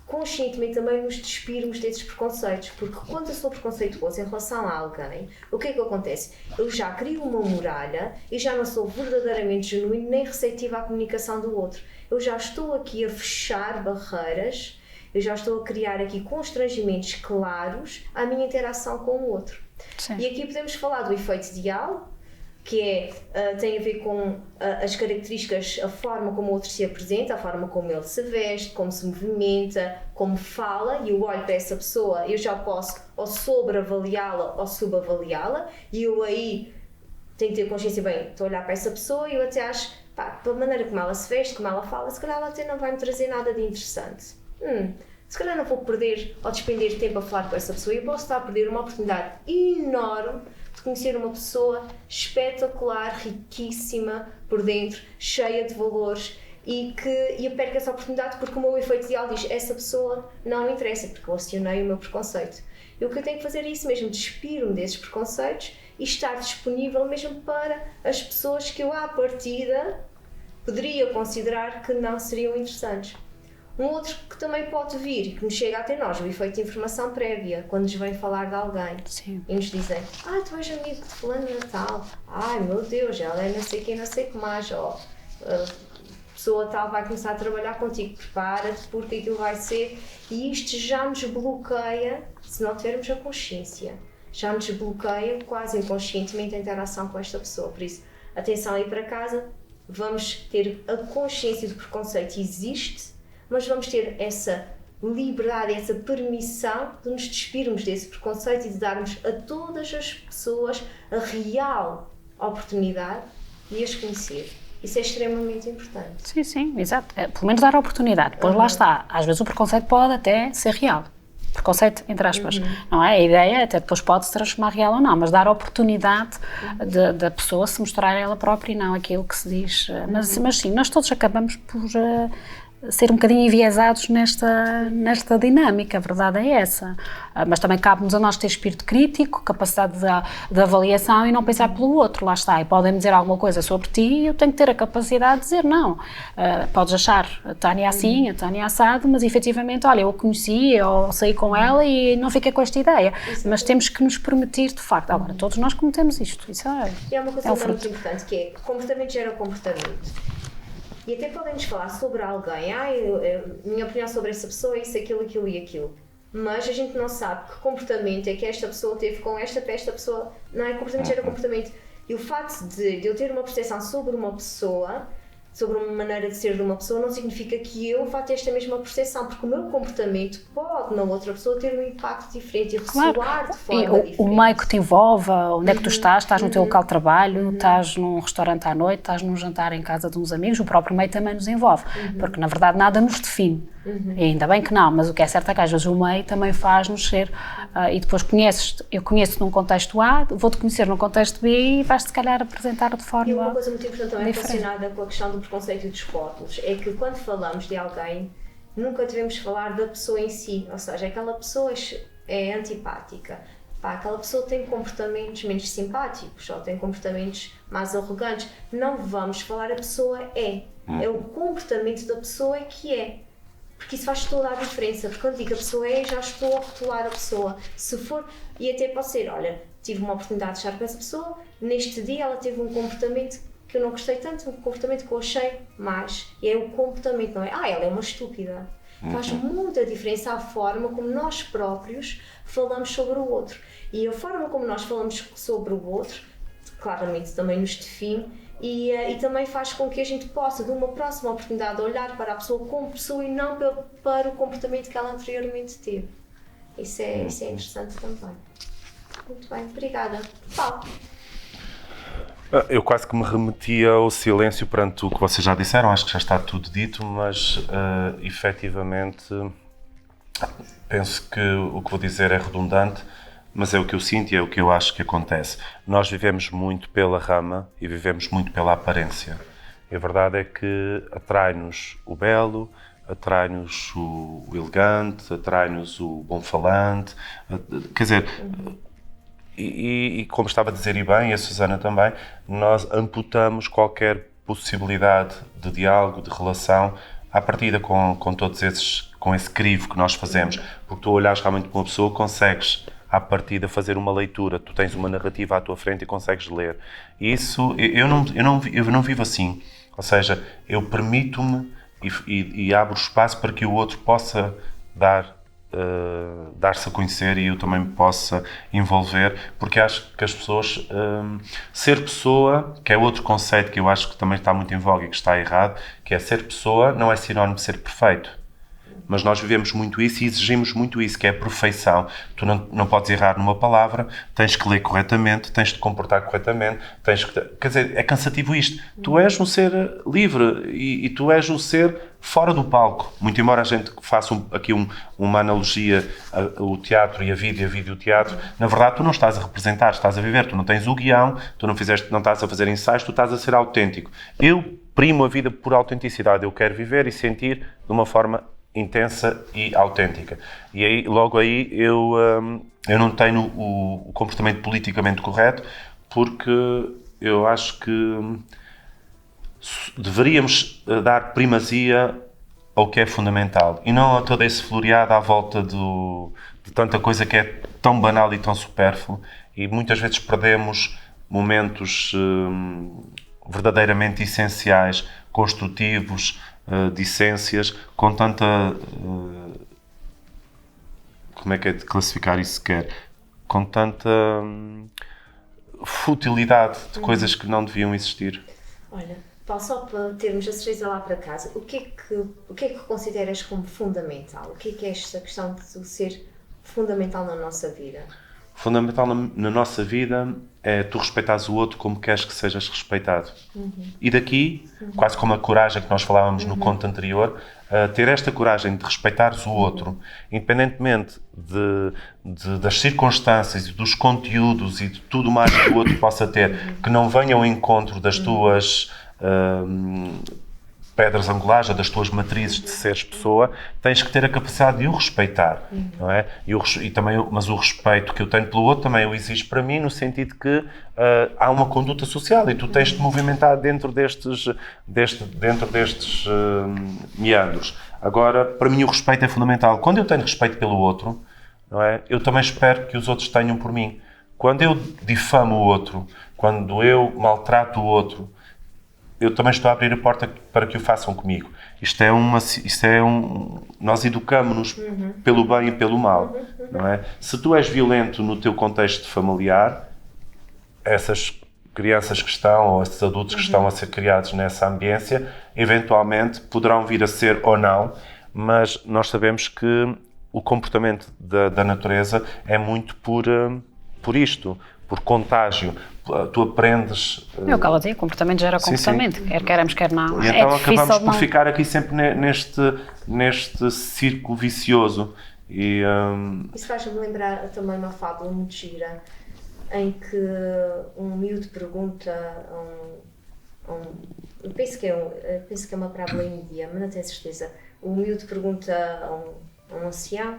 conscientemente também nos despirmos desses preconceitos, porque quando eu sou preconceituoso em relação a alguém, o que é que acontece? Eu já crio uma muralha e já não sou verdadeiramente genuíno nem receptiva à comunicação do outro. Eu já estou aqui a fechar barreiras, eu já estou a criar aqui constrangimentos claros à minha interação com o outro. Sim. E aqui podemos falar do efeito Dial, que tem a ver com as características, a forma como o outro se apresenta, a forma como ele se veste, como se movimenta, como fala, e eu olho para essa pessoa, eu já posso ou sobreavaliá-la ou subavaliá-la, e eu aí tenho que ter consciência, bem, estou a olhar para essa pessoa e eu até acho, pela maneira como ela se veste, como ela fala, se calhar ela até não vai me trazer nada de interessante. Se calhar não vou perder ou despender tempo a falar com essa pessoa e eu posso estar a perder uma oportunidade enorme de conhecer uma pessoa espetacular, riquíssima por dentro, cheia de valores e eu perco essa oportunidade porque o meu efeito Dial diz essa pessoa não me interessa porque eu acionei o meu preconceito. E o que eu tenho que fazer é isso mesmo, despir-me desses preconceitos e estar disponível mesmo para as pessoas que eu à partida poderia considerar que não seriam interessantes. Um outro que também pode vir e que nos chega até nós, o efeito de informação prévia, quando nos vem falar de alguém. Sim. E nos dizem, tu és amigo de fulano de Natal, ai meu Deus, ela é não sei quem, não sei o que mais, a pessoa tal vai começar a trabalhar contigo, prepara-te porque aquilo vai ser, e isto já nos bloqueia, se não tivermos a consciência, já nos bloqueia quase inconscientemente a interação com esta pessoa, por isso, atenção aí para casa, vamos ter a consciência do preconceito existe, mas vamos ter essa liberdade, essa permissão de nos despirmos desse preconceito e de darmos a todas as pessoas a real oportunidade de as conhecer. Isso é extremamente importante. Sim, exato. Pelo menos dar a oportunidade. Depois lá está. Às vezes o preconceito pode até ser real. Preconceito, entre aspas. Não é? A ideia até depois pode se transformar real ou não, mas dar a oportunidade da pessoa se mostrar ela própria e não aquilo que se diz. Mas sim, nós todos acabamos por ser um bocadinho enviesados nesta dinâmica, a verdade é essa. Mas também cabe-nos a nós ter espírito crítico, capacidade de avaliação e não pensar pelo outro, lá está. E podem dizer alguma coisa sobre ti e eu tenho que ter a capacidade de dizer não. Podes achar a Tânia assim, a Tânia assado, mas efetivamente, olha, eu a conheci, ou saí com ela e não fiquei com esta ideia. Mas temos que nos permitir, de facto. Agora, todos nós cometemos isto. Isso é uma coisa muito importante, que é comportamento gera comportamento. E até podem-nos falar sobre alguém, minha opinião sobre essa pessoa é isso, aquilo e aquilo. Mas a gente não sabe que comportamento é que esta pessoa teve com esta pessoa, não é? Comportamento gera comportamento. E o facto de eu ter uma percepção sobre uma pessoa, sobre uma maneira de ser de uma pessoa, não significa que eu vá ter esta mesma percepção, porque o meu comportamento pode na outra pessoa ter um impacto diferente e ressoar de forma diferente. O meio que te envolve, onde é que tu estás no teu local de trabalho, estás num restaurante à noite, estás num jantar em casa de uns amigos, o próprio meio também nos envolve, porque na verdade nada nos define. E ainda bem que não, mas o que é certo é que às vezes o meio também faz-nos ser, e depois eu conheço num contexto A, vou-te conhecer num contexto B e vais-te se calhar apresentar de forma diferente. E uma coisa muito importante também relacionada com a questão do preconceito e dos rótulos, é que quando falamos de alguém, nunca devemos falar da pessoa em si, ou seja, aquela pessoa é antipática, aquela pessoa tem comportamentos menos simpáticos, ou tem comportamentos mais arrogantes, não vamos falar a pessoa é o comportamento da pessoa que é. Porque isso faz toda a diferença, porque quando digo a pessoa já estou a rotular a pessoa. Se for, e até pode ser, olha, tive uma oportunidade de estar com essa pessoa, neste dia ela teve um comportamento que eu não gostei tanto, um comportamento que eu achei mais. E é o comportamento, não é? Ela é uma estúpida. Faz muita diferença a forma como nós próprios falamos sobre o outro. E a forma como nós falamos sobre o outro, claramente também nos define. E também faz com que a gente possa, de uma próxima oportunidade, olhar para a pessoa como pessoa e não para o comportamento que ela anteriormente teve. Isso é interessante também. Muito bem, obrigada. Paulo. Eu quase que me remetia ao silêncio perante o que vocês já disseram, acho que já está tudo dito, mas efetivamente penso que o que vou dizer é redundante, mas é o que eu sinto e é o que eu acho que acontece. Nós vivemos muito pela rama e vivemos muito pela aparência. E a verdade é que atrai-nos o belo, atrai-nos o elegante, atrai-nos o bom falante, quer dizer, e como estava a dizer e bem, e a Susana também, nós amputamos qualquer possibilidade de diálogo, de relação, à partida com todos esses, com esse crivo que nós fazemos, porque tu olhas realmente para uma pessoa, consegues à partida fazer uma leitura, tu tens uma narrativa à tua frente e consegues ler. E isso, eu não vivo assim, ou seja, eu permito-me e abro espaço para que o outro possa dar-se a conhecer e eu também me possa envolver, porque acho que as pessoas, ser pessoa, que é outro conceito que eu acho que também está muito em voga e que está errado, que é ser pessoa não é sinónimo de ser perfeito. Mas nós vivemos muito isso e exigimos muito isso, que é a perfeição. Tu não podes errar numa palavra, tens que ler corretamente, tens de te comportar corretamente, quer dizer, é cansativo isto. Tu és um ser livre e tu és um ser fora do palco. Muito embora a gente faça aqui uma analogia, o teatro e a vida e a videoteatro, na verdade tu não estás a representar, estás a viver, tu não tens o guião, tu não estás a fazer ensaios, tu estás a ser autêntico. Eu primo a vida por autenticidade, eu quero viver e sentir de uma forma intensa e autêntica. E aí, logo aí, eu não tenho o comportamento politicamente correto, porque eu acho que deveríamos dar primazia ao que é fundamental e não a todo esse floreado à volta de tanta coisa que é tão banal e tão supérfluo, e muitas vezes perdemos momentos verdadeiramente essenciais, construtivos, de essências, com tanta... como é que é de classificar isso sequer? Com tanta futilidade de coisas que não deviam existir. Olha, Paulo, só para termos a certeza lá para casa, o que é que consideras como fundamental? O que é esta questão de ser fundamental na nossa vida? Fundamental na nossa vida é tu respeitares o outro como queres que sejas respeitado. E daqui, quase como a coragem que nós falávamos no conto anterior, ter esta coragem de respeitares o outro, independentemente das circunstâncias e dos conteúdos e de tudo mais que o outro possa ter, que não venham ao encontro das tuas pedras angulares, das tuas matrizes de seres pessoa, tens que ter a capacidade de o respeitar, não é? Mas o respeito que eu tenho pelo outro também o exijo para mim, no sentido que há uma conduta social e tu tens de movimentar dentro destes meandros. Agora, para mim o respeito é fundamental. Quando eu tenho respeito pelo outro, não é? Eu também espero que os outros tenham por mim. Quando eu difamo o outro, quando eu maltrato o outro, eu também estou a abrir a porta para que o façam comigo. Nós educamos-nos pelo bem e pelo mal, não é? Se tu és violento no teu contexto familiar, essas crianças que estão, ou esses adultos que estão a ser criados nessa ambiência, eventualmente poderão vir a ser ou não, mas nós sabemos que o comportamento da natureza é muito por isto, por contágio. Tu aprendes... É o que ela diz, comportamento gera comportamento, sim. Quer queremos, quer não. E então acabamos por ficar aqui sempre neste círculo vicioso. Isso faz-me lembrar também uma fábula muito gira, em que um miúdo pergunta eu penso que é uma parábola índia, mas não tenho certeza. O miúdo pergunta a um ancião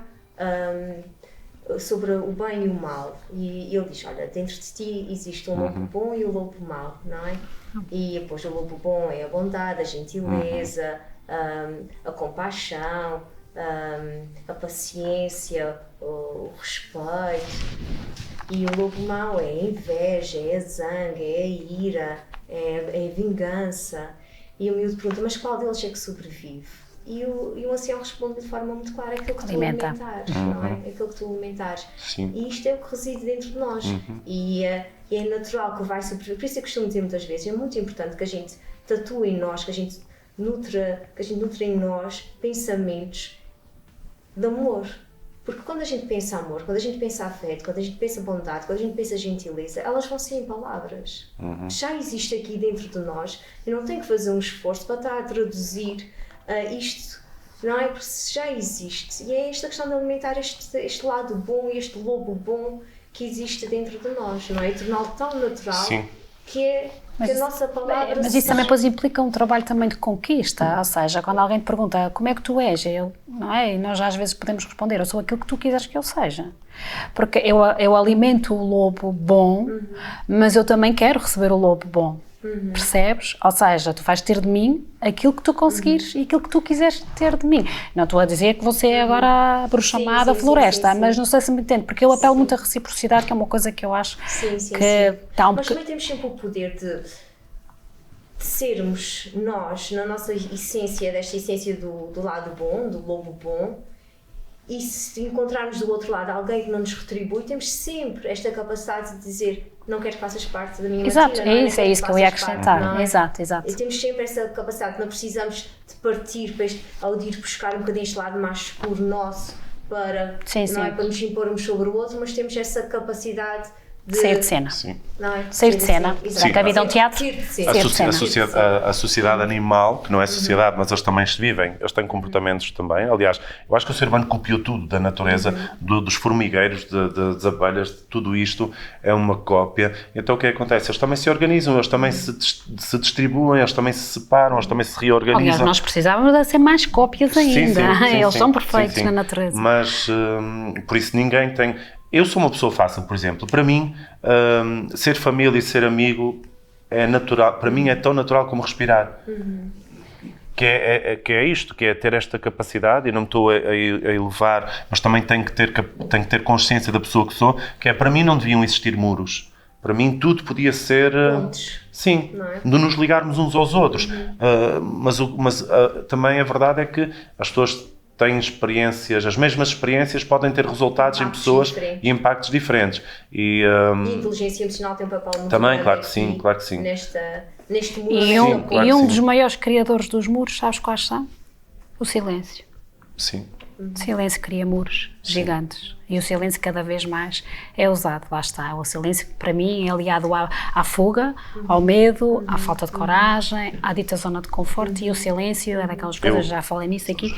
sobre o bem e o mal, e ele diz, olha, dentro de ti existe um lobo bom e o lobo mau, não é? E depois o lobo bom é a bondade, a gentileza, a compaixão, a paciência, o respeito, e o lobo mau é a inveja, é a zanga, é a ira, é a vingança. E o miúdo pergunta, mas qual deles é que sobrevive? E o ancião responde de forma muito clara, aquilo que tu alimentares, não é? Aquilo que tu alimentares. Sim. E isto é o que reside dentro de nós. E é natural que vai sobreviver. Por isso eu costumo dizer muitas vezes, é muito importante que a gente tatue em nós, que a gente nutra em nós pensamentos de amor. Porque quando a gente pensa amor, quando a gente pensa afeto, quando a gente pensa bondade, quando a gente pensa gentileza, elas vão ser em palavras. Já existe aqui dentro de nós. Eu não tenho que fazer um esforço para estar a traduzir isto, não é? Porque já existe. E é esta questão de alimentar este lado bom, este lobo bom que existe dentro de nós, não é? E torná-lo tão natural. Sim. Que é que a nossa palavra... Mas isso também depois implica um trabalho também de conquista, ou seja, quando alguém te pergunta como é que tu és, não é? E nós às vezes podemos responder, eu sou aquilo que tu quiseres que eu seja. Porque eu alimento o lobo bom, mas eu também quero receber o lobo bom. Percebes? Ou seja, tu vais ter de mim aquilo que tu conseguires e aquilo que tu quiseres ter de mim. Não estou a dizer que você é agora a bruxa má da floresta, mas não sei se me entende, porque eu apelo muito à reciprocidade, que é uma coisa que eu acho que está Mas também temos sempre o poder de sermos nós, na nossa essência, desta essência do lado bom, do lobo bom, e se encontrarmos do outro lado alguém que não nos retribui, temos sempre esta capacidade de dizer não quero que faças parte da minha Exato, matina, é isso que eu ia acrescentar. Parte, Exato. E temos sempre essa capacidade, não precisamos de partir ao de ir buscar um bocadinho este lado mais escuro nosso para, não é, para nos impormos sobre o outro, mas temos essa capacidade de sair de cena. Não é? Sair de cena. A vida é um teatro. A sociedade animal, que não é sociedade, mas eles também vivem, eles têm comportamentos também. Aliás, eu acho que o ser humano copiou tudo da natureza, dos formigueiros, das abelhas, de tudo isto é uma cópia. Então o que acontece? Eles também se organizam, eles também se distribuem, eles também se separam, eles também se reorganizam. Aliás, nós precisávamos de ser mais cópias ainda. Eles são perfeitos na natureza. Mas, por isso, ninguém tem... Eu sou uma pessoa fácil, por exemplo. Para mim, ser família e ser amigo é natural. Para mim é tão natural como respirar. Que é isto, que é ter esta capacidade, e não me estou a elevar, mas também tenho que ter consciência da pessoa que sou, que é, para mim não deviam existir muros. Para mim tudo podia ser... pontes. Sim, de nos ligarmos uns aos outros. Mas também a verdade é que as pessoas têm experiências, as mesmas experiências podem ter resultados em pessoas e impactos diferentes. E a inteligência emocional tem um papel muito também, grande claro que sim. Neste mundo. E um dos maiores criadores dos muros, sabes quais são? O silêncio. Sim. O silêncio cria muros gigantes. E o silêncio cada vez mais é usado. Lá está. O silêncio, para mim, é aliado à fuga, ao medo, à falta de coragem, à dita zona de conforto. E o silêncio é daquelas coisas, já falei nisso aqui.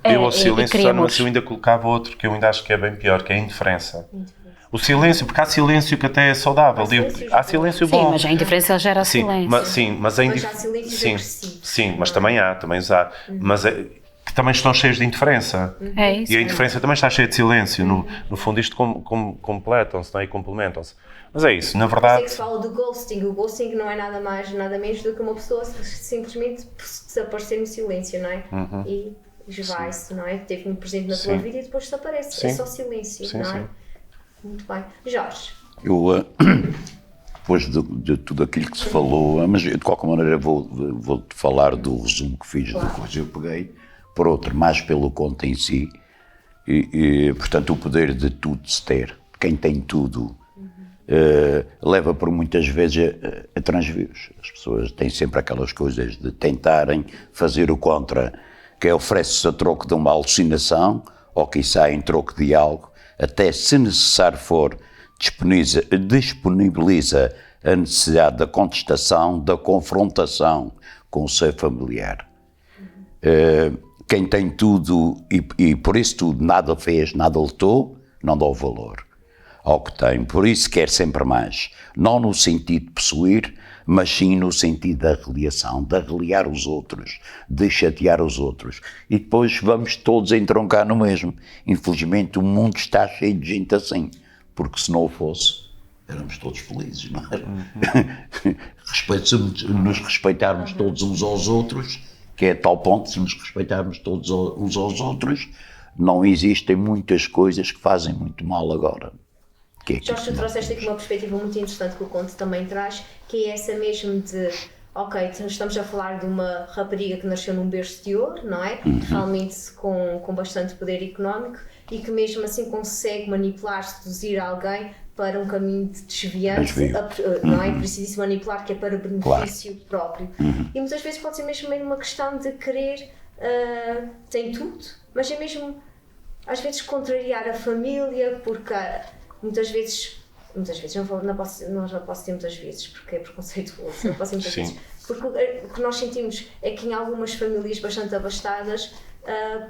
Eu ao silêncio mas eu ainda colocava outro que eu ainda acho que é bem pior, que é a indiferença. O silêncio, porque há silêncio que até é saudável. Há silêncio bom. Sim, mas a indiferença gera silêncio. Mas há silêncios sim, mas também há, mas que também estão cheios de indiferença. É isso. E a indiferença também está cheia de silêncio. No fundo, isto completam-se, não é? E complementam-se. Mas é isso, na verdade... É que se fala do ghosting. O ghosting não é nada mais, nada menos do que uma pessoa simplesmente desaparecer no silêncio, não é? E vai-se, não é? Teve muito presente na tua vida e depois desaparece. É só silêncio, não é? Muito bem. Jorge? Eu, depois de tudo aquilo que se falou, mas de qualquer maneira vou-te falar do resumo que fiz da coisa. Eu peguei por outro, mais pelo conto em si, e portanto o poder de tudo se ter. Quem tem tudo leva por muitas vezes a transviews. As pessoas têm sempre aquelas coisas de tentarem fazer o contra, que oferece-se a troco de uma alucinação, ou quiçá em troco de algo, até se necessário for, disponibiliza a necessidade da contestação, da confrontação com o seu familiar. Quem tem tudo e por isso tudo nada fez, nada lutou, não dá o valor ao que tem. Por isso quer sempre mais. Não no sentido de possuir, mas sim no sentido da reliação, de reliar os outros, de chatear os outros. E depois vamos todos entroncar no mesmo. Infelizmente o mundo está cheio de gente assim, porque se não o fosse, éramos todos felizes, não era? Nos respeitarmos todos uns aos outros, que é a tal ponto, se nos respeitarmos todos uns aos outros, não existem muitas coisas que fazem muito mal agora. Jorge, tu trouxeste aqui uma perspectiva muito interessante que o conto também traz, que é essa mesmo de, ok, estamos a falar de uma rapariga que nasceu num berço de ouro, não é? Realmente com bastante poder económico e que mesmo assim consegue manipular, seduzir alguém para um caminho de desviante, não é? Preciso manipular, que é para benefício próprio. E muitas vezes pode ser mesmo uma questão de querer, tem tudo, mas é mesmo às vezes contrariar a família, porque muitas vezes não posso dizer muitas vezes, porque é preconceituoso, não posso dizer muitas vezes, porque o que nós sentimos é que em algumas famílias bastante abastadas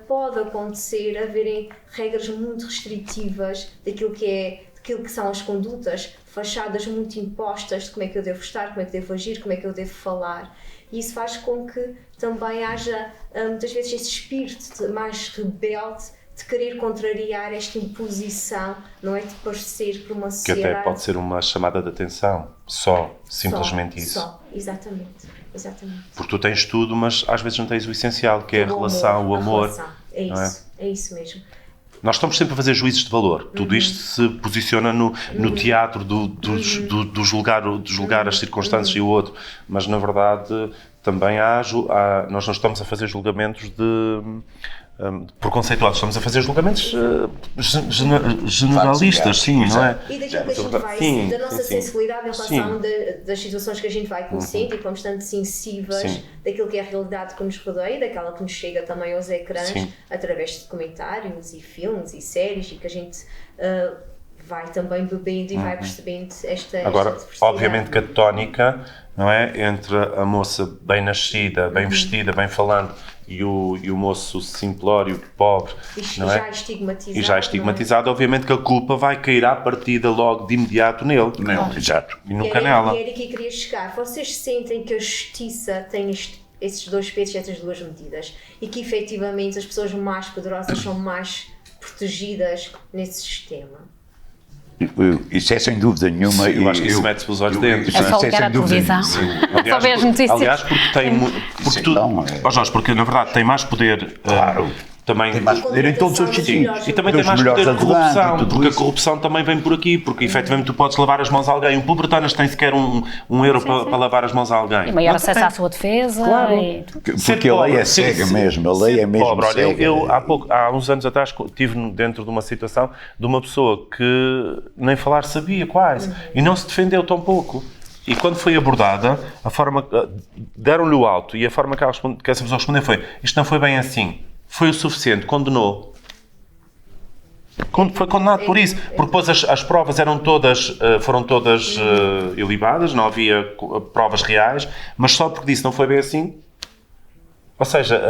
pode acontecer haverem regras muito restritivas daquilo que são as condutas, fachadas muito impostas de como é que eu devo estar, como é que devo agir, como é que eu devo falar. E isso faz com que também haja muitas vezes esse espírito mais rebelde de querer contrariar esta imposição, não é, de parecer por uma sociedade. Que até pode ser uma chamada de atenção, simplesmente isso. Só, exatamente. Porque tu tens tudo, mas às vezes não tens o essencial, que é a relação, o amor. É isso, é isso mesmo. Nós estamos sempre a fazer juízos de valor. Tudo isto se posiciona no teatro do julgar as circunstâncias e o outro. Mas, na verdade, também nós não estamos a fazer julgamentos preconceituosos. Estamos a fazer julgamentos generalistas, sim, não é? E daquilo que a gente vai, da nossa sensibilidade em relação das situações que a gente vai conhecendo e que vamos estando sensíveis daquilo que é a realidade que nos rodeia, daquela que nos chega também aos ecrãs, através de documentários e filmes e séries, e que a gente vai também bebendo e vai percebendo esta Agora, obviamente que a tónica, não é? Entre a moça bem nascida, bem vestida, bem falando, e o moço simplório, pobre, não é? E já estigmatizado, obviamente que a culpa vai cair à partida logo de imediato nele. Exato. E nunca nela. E era aqui que queria chegar. Vocês sentem que a justiça tem esses dois pesos e essas duas medidas e que efetivamente as pessoas mais poderosas são mais protegidas nesse sistema? Isso é sem dúvida nenhuma. Sim, eu acho que isso mete-se pelos olhos dentro. É só ligar a televisão. Só ver as notícias. Aliás, porque na verdade tem mais poder. Claro. Também tem mais poder em todos os sítios. E também tem mais poder de corrupção, porque a corrupção também vem por aqui, porque efetivamente tu podes lavar as mãos a alguém. Um Pobretanas tem sequer um euro para lavar as mãos a alguém. E maior acesso à sua defesa. Claro. Porque a lei é cega mesmo, a lei é mesmo pobre. cega. Eu há uns anos atrás estive dentro de uma situação de uma pessoa que nem falar sabia quase, e não se defendeu tão pouco. E quando foi abordada, deram-lhe o alto, e a forma que essa pessoa respondeu foi: isto não foi bem assim. Foi o suficiente, condenou. Foi condenado por isso, porque depois as provas foram todas ilibadas, não havia provas reais, mas só porque disse não foi bem assim. Ou seja,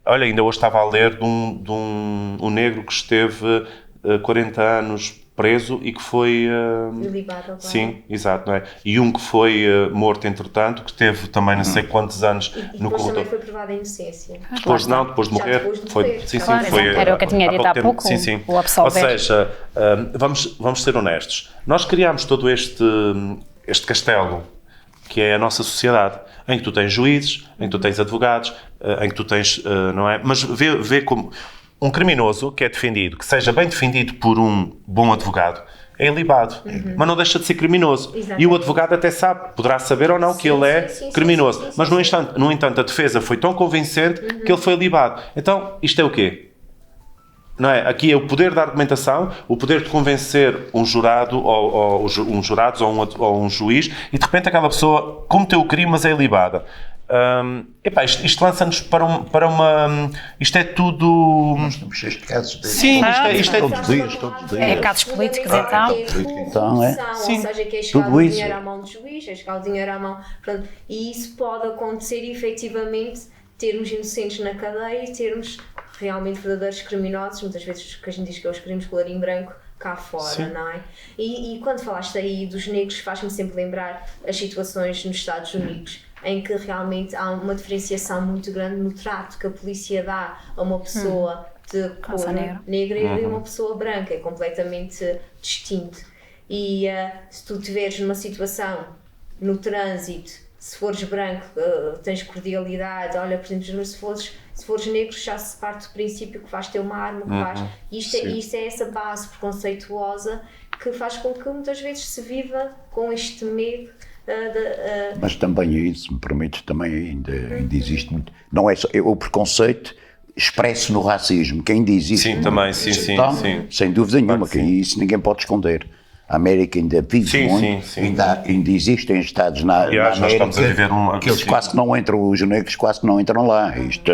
olha, ainda hoje estava a ler de um negro que esteve 40 anos preso e que foi... Ilibado agora. Sim, exato, não é? E um que foi morto, entretanto, que teve também não sei quantos anos no corredor. E depois também foi provada a inocência. Depois de morrer. Era o que eu tinha dito há pouco, o absolver. Ou seja, vamos ser honestos. Nós criámos todo este castelo, que é a nossa sociedade, em que tu tens juízes, em que tu tens advogados, em que tu tens... não é? Mas vê como... Um criminoso que é defendido, que seja bem defendido por um bom advogado, é ilibado, mas não deixa de ser criminoso. Exatamente. E o advogado até sabe, poderá saber ou não que ele é criminoso. Mas, no entanto, a defesa foi tão convincente que ele foi ilibado. Então, isto é o quê? Não é? Aqui é o poder da argumentação, o poder de convencer um jurado, ou um jurado ou um juiz, e de repente aquela pessoa cometeu o crime, mas é ilibada. Isto lança-nos para uma... Isto é tudo... Nós estamos cheios de casos. Sim, isto é todos os dias. É casos políticos, então. Ou seja, que é chegar o dinheiro à mão do juiz, é chegar o dinheiro à mão... Portanto, e isso pode acontecer, efetivamente, termos inocentes na cadeia e termos realmente verdadeiros criminosos, muitas vezes que a gente diz que é os crimes colarinho branco, cá fora, não é? E quando falaste aí dos negros, faz-me sempre lembrar as situações nos Estados Unidos, em que realmente há uma diferenciação muito grande no trato que a polícia dá a uma pessoa de cor negra e uma pessoa branca, é completamente distinto. E se tu estiveres numa situação no trânsito, se fores branco, tens cordialidade, olha, por exemplo, se fores negro, já se parte do princípio que vais ter uma arma, que vais... Isto é essa base preconceituosa que faz com que muitas vezes se viva com este medo. Mas também aí, se me permites, também ainda existe muito. Não é só o preconceito expresso no racismo, que ainda existe. Sim, também, sim. Sem dúvida nenhuma, que isso ninguém pode esconder. A América ainda vive muito, ainda existem estados na América nós estamos a viver que eles quase que não entram, os negros quase que não entram lá. Isto,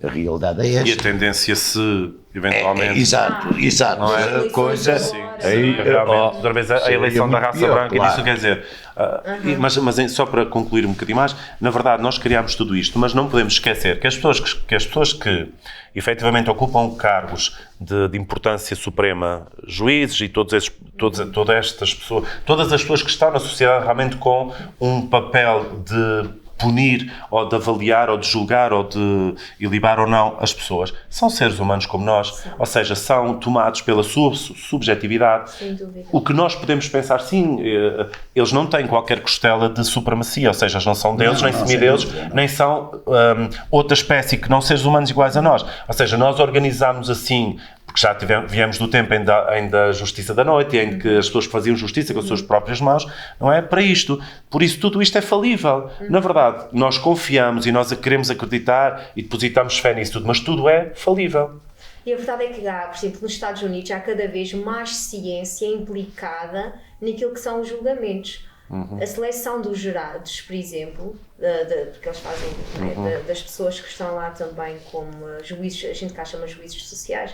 a realidade é esta. E a tendência, se eventualmente. Exato. Não é? Coisa. Sim, Aí, Realmente, outra vez a eleição da raça branca, claro. isso quer dizer, mas só para concluir um bocadinho mais, na verdade nós criámos tudo isto, mas não podemos esquecer que as pessoas que efetivamente ocupam cargos de importância suprema, juízes e todas as pessoas que estão na sociedade realmente com um papel de punir, ou de avaliar, ou de julgar, ou de ilibar ou não as pessoas, são seres humanos como nós. Sim. Ou seja, são tomados pela sua subjetividade. Sem dúvida. O que nós podemos pensar, sim, eles não têm qualquer costela de supremacia, ou seja, eles não são deuses, nem semideuses, nem são outra espécie que não seres humanos iguais a nós. Ou seja, nós organizámos assim, porque já viemos do tempo em da justiça da noite, em que as pessoas faziam justiça com as suas próprias mãos, não é? Para isto. Por isso, tudo isto é falível. Na verdade, nós confiamos e nós queremos acreditar e depositamos fé nisso tudo, mas tudo é falível. E a verdade é que há, por exemplo, nos Estados Unidos, há cada vez mais ciência implicada naquilo que são os julgamentos. A seleção dos jurados, por exemplo, porque eles fazem, das pessoas que estão lá também como juízes, a gente cá chama juízes sociais,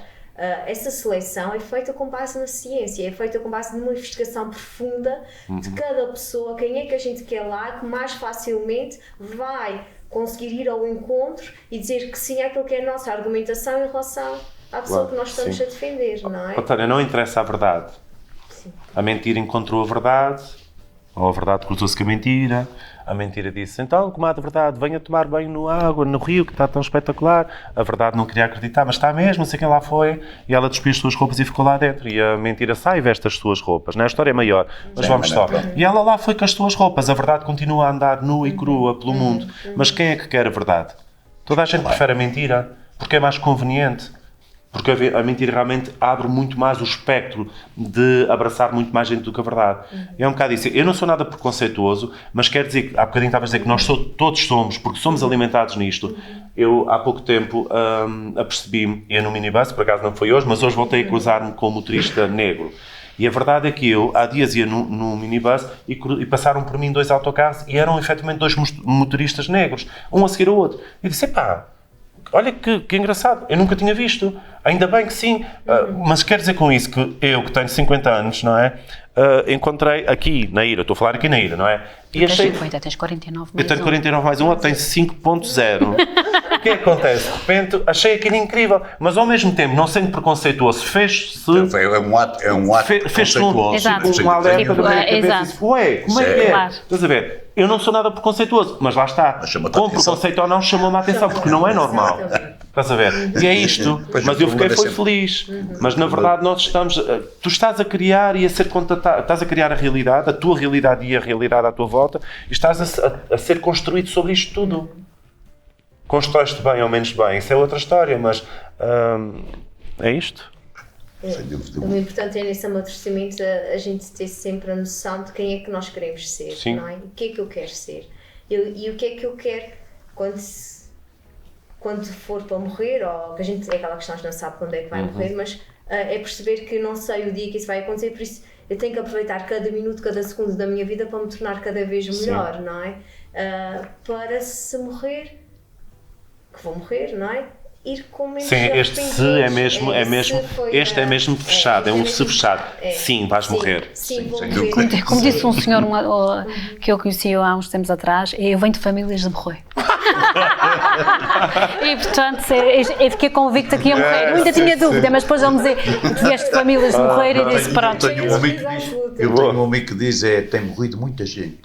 essa seleção é feita com base na ciência, é feita com base numa investigação profunda de cada pessoa, quem é que a gente quer lá, que mais facilmente vai conseguir ir ao encontro e dizer que sim àquilo que é a nossa argumentação em relação à pessoa que nós estamos a defender, não é? Tânia, não interessa a verdade. Sim. A mentira encontrou a verdade, ou a verdade cruzou-se com a mentira disse, então, comadre, a verdade, venha tomar banho no rio, que está tão espetacular. A verdade não queria acreditar, mas está mesmo, não sei quem lá foi. E ela despiu as suas roupas e ficou lá dentro. E a mentira sai e veste as suas roupas. Não é? A história é maior, mas vamos só. E ela lá foi com as suas roupas. A verdade continua a andar nua e crua pelo mundo. Mas quem é que quer a verdade? Toda a gente prefere a mentira, porque é mais conveniente. Porque a mentira realmente abre muito mais o espectro de abraçar muito mais gente do que a verdade. É um bocado isso. Eu não sou nada preconceituoso, mas quero dizer que, há bocadinho estava a dizer que nós todos somos, porque somos alimentados nisto. Eu, há pouco tempo, apercebi-me, ia no minibus, por acaso não foi hoje, mas hoje voltei a cruzar-me com um motorista negro. E a verdade é que eu, há dias, ia no minibus e passaram por mim 2 autocarros e eram, efetivamente, 2 motoristas negros, um a seguir o outro. E disse, epá, olha que engraçado, eu nunca tinha visto. Ainda bem que sim, mas quer dizer com isso que eu, que tenho 50 anos, não é? Encontrei aqui na Ira, estou a falar aqui na Ira, não é? E achei... 50, tens 49 mais eu tenho 49 mais 1, outro tem 5.0. O que é que acontece? De repente, achei aquilo incrível, mas ao mesmo tempo, não sendo preconceituoso, fez-se... É um ato Fez-se preconceituoso. um alerta da minha cabeça e exato. disse, ué, como é que é? Claro. Estás a ver? Eu não sou nada preconceituoso, mas lá está. Com preconceito ou não, chamou-me a atenção, porque não é normal. Estás a ver? E é isto. Mas eu fiquei feliz. Mas na verdade nós estamos... Tu estás a criar e a ser contatado, estás a criar a realidade, a tua realidade e a realidade à tua volta, e estás a ser construído sobre isto tudo. Constrói-te bem ou menos bem, isso é outra história, mas é isto. O importante é nesse amadurecimento a gente ter sempre a noção de quem é que nós queremos ser, Sim. não é? O que é que eu quero ser? E o que é que eu quero quando for para morrer, ou que a gente, é aquela questão, a gente não sabe quando é que vai morrer, mas é perceber que não sei o dia que isso vai acontecer, por isso eu tenho que aproveitar cada minuto, cada segundo da minha vida para me tornar cada vez melhor, Sim. não é? Para se morrer, que vou morrer, não é? Ir com menos Sim, este se é mesmo, este é mesmo fechado, é um se fechado. Sim, vais morrer. Sim, vou morrer. Como disse um senhor que eu conheci há uns tempos atrás, eu venho de famílias de morrer. E portanto, eu fiquei convicta que ia morrer. Eu ainda tinha dúvida, mas depois ele me dizia que vieste de famílias de morrer e disse pronto. Eu tenho um amigo que diz, tem morrido muita gente.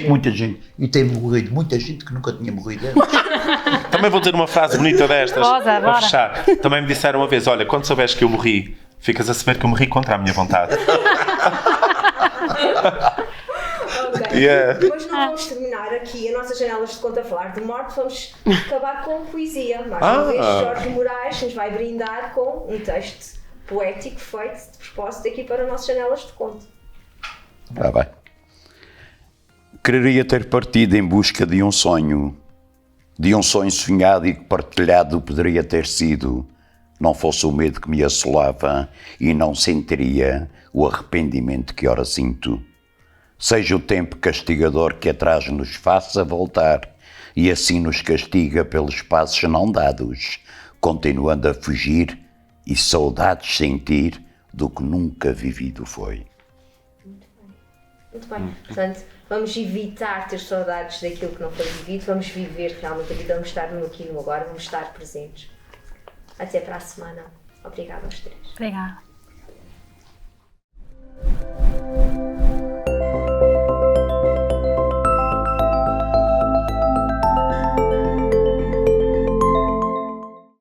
Muita gente. E tem morrido muita gente que nunca tinha morrido antes. Também vou dizer uma frase bonita destas, Rosa, para fechar. Também me disseram uma vez, olha, quando souberes que eu morri, ficas a saber que eu morri contra a minha vontade. Okay. Yeah. Mas não vamos terminar aqui as nossas janelas de conta a falar de morte, vamos acabar com poesia. Mais uma vez, Jorge Moraes nos vai brindar com um texto poético feito de propósito aqui para as nossas janelas de conta. Bem. Quereria ter partido em busca de um sonho sonhado e que partilhado poderia ter sido, não fosse o medo que me assolava e não sentiria o arrependimento que ora sinto. Seja o tempo castigador que atrás nos faça voltar e assim nos castiga pelos passos não dados, continuando a fugir e saudades sentir do que nunca vivido foi. Muito bem. Portanto, vamos evitar ter saudades daquilo que não foi vivido, vamos viver realmente a vida, vamos estar no aqui e no agora, vamos estar presentes. Até para a semana. Obrigada aos três. Obrigada.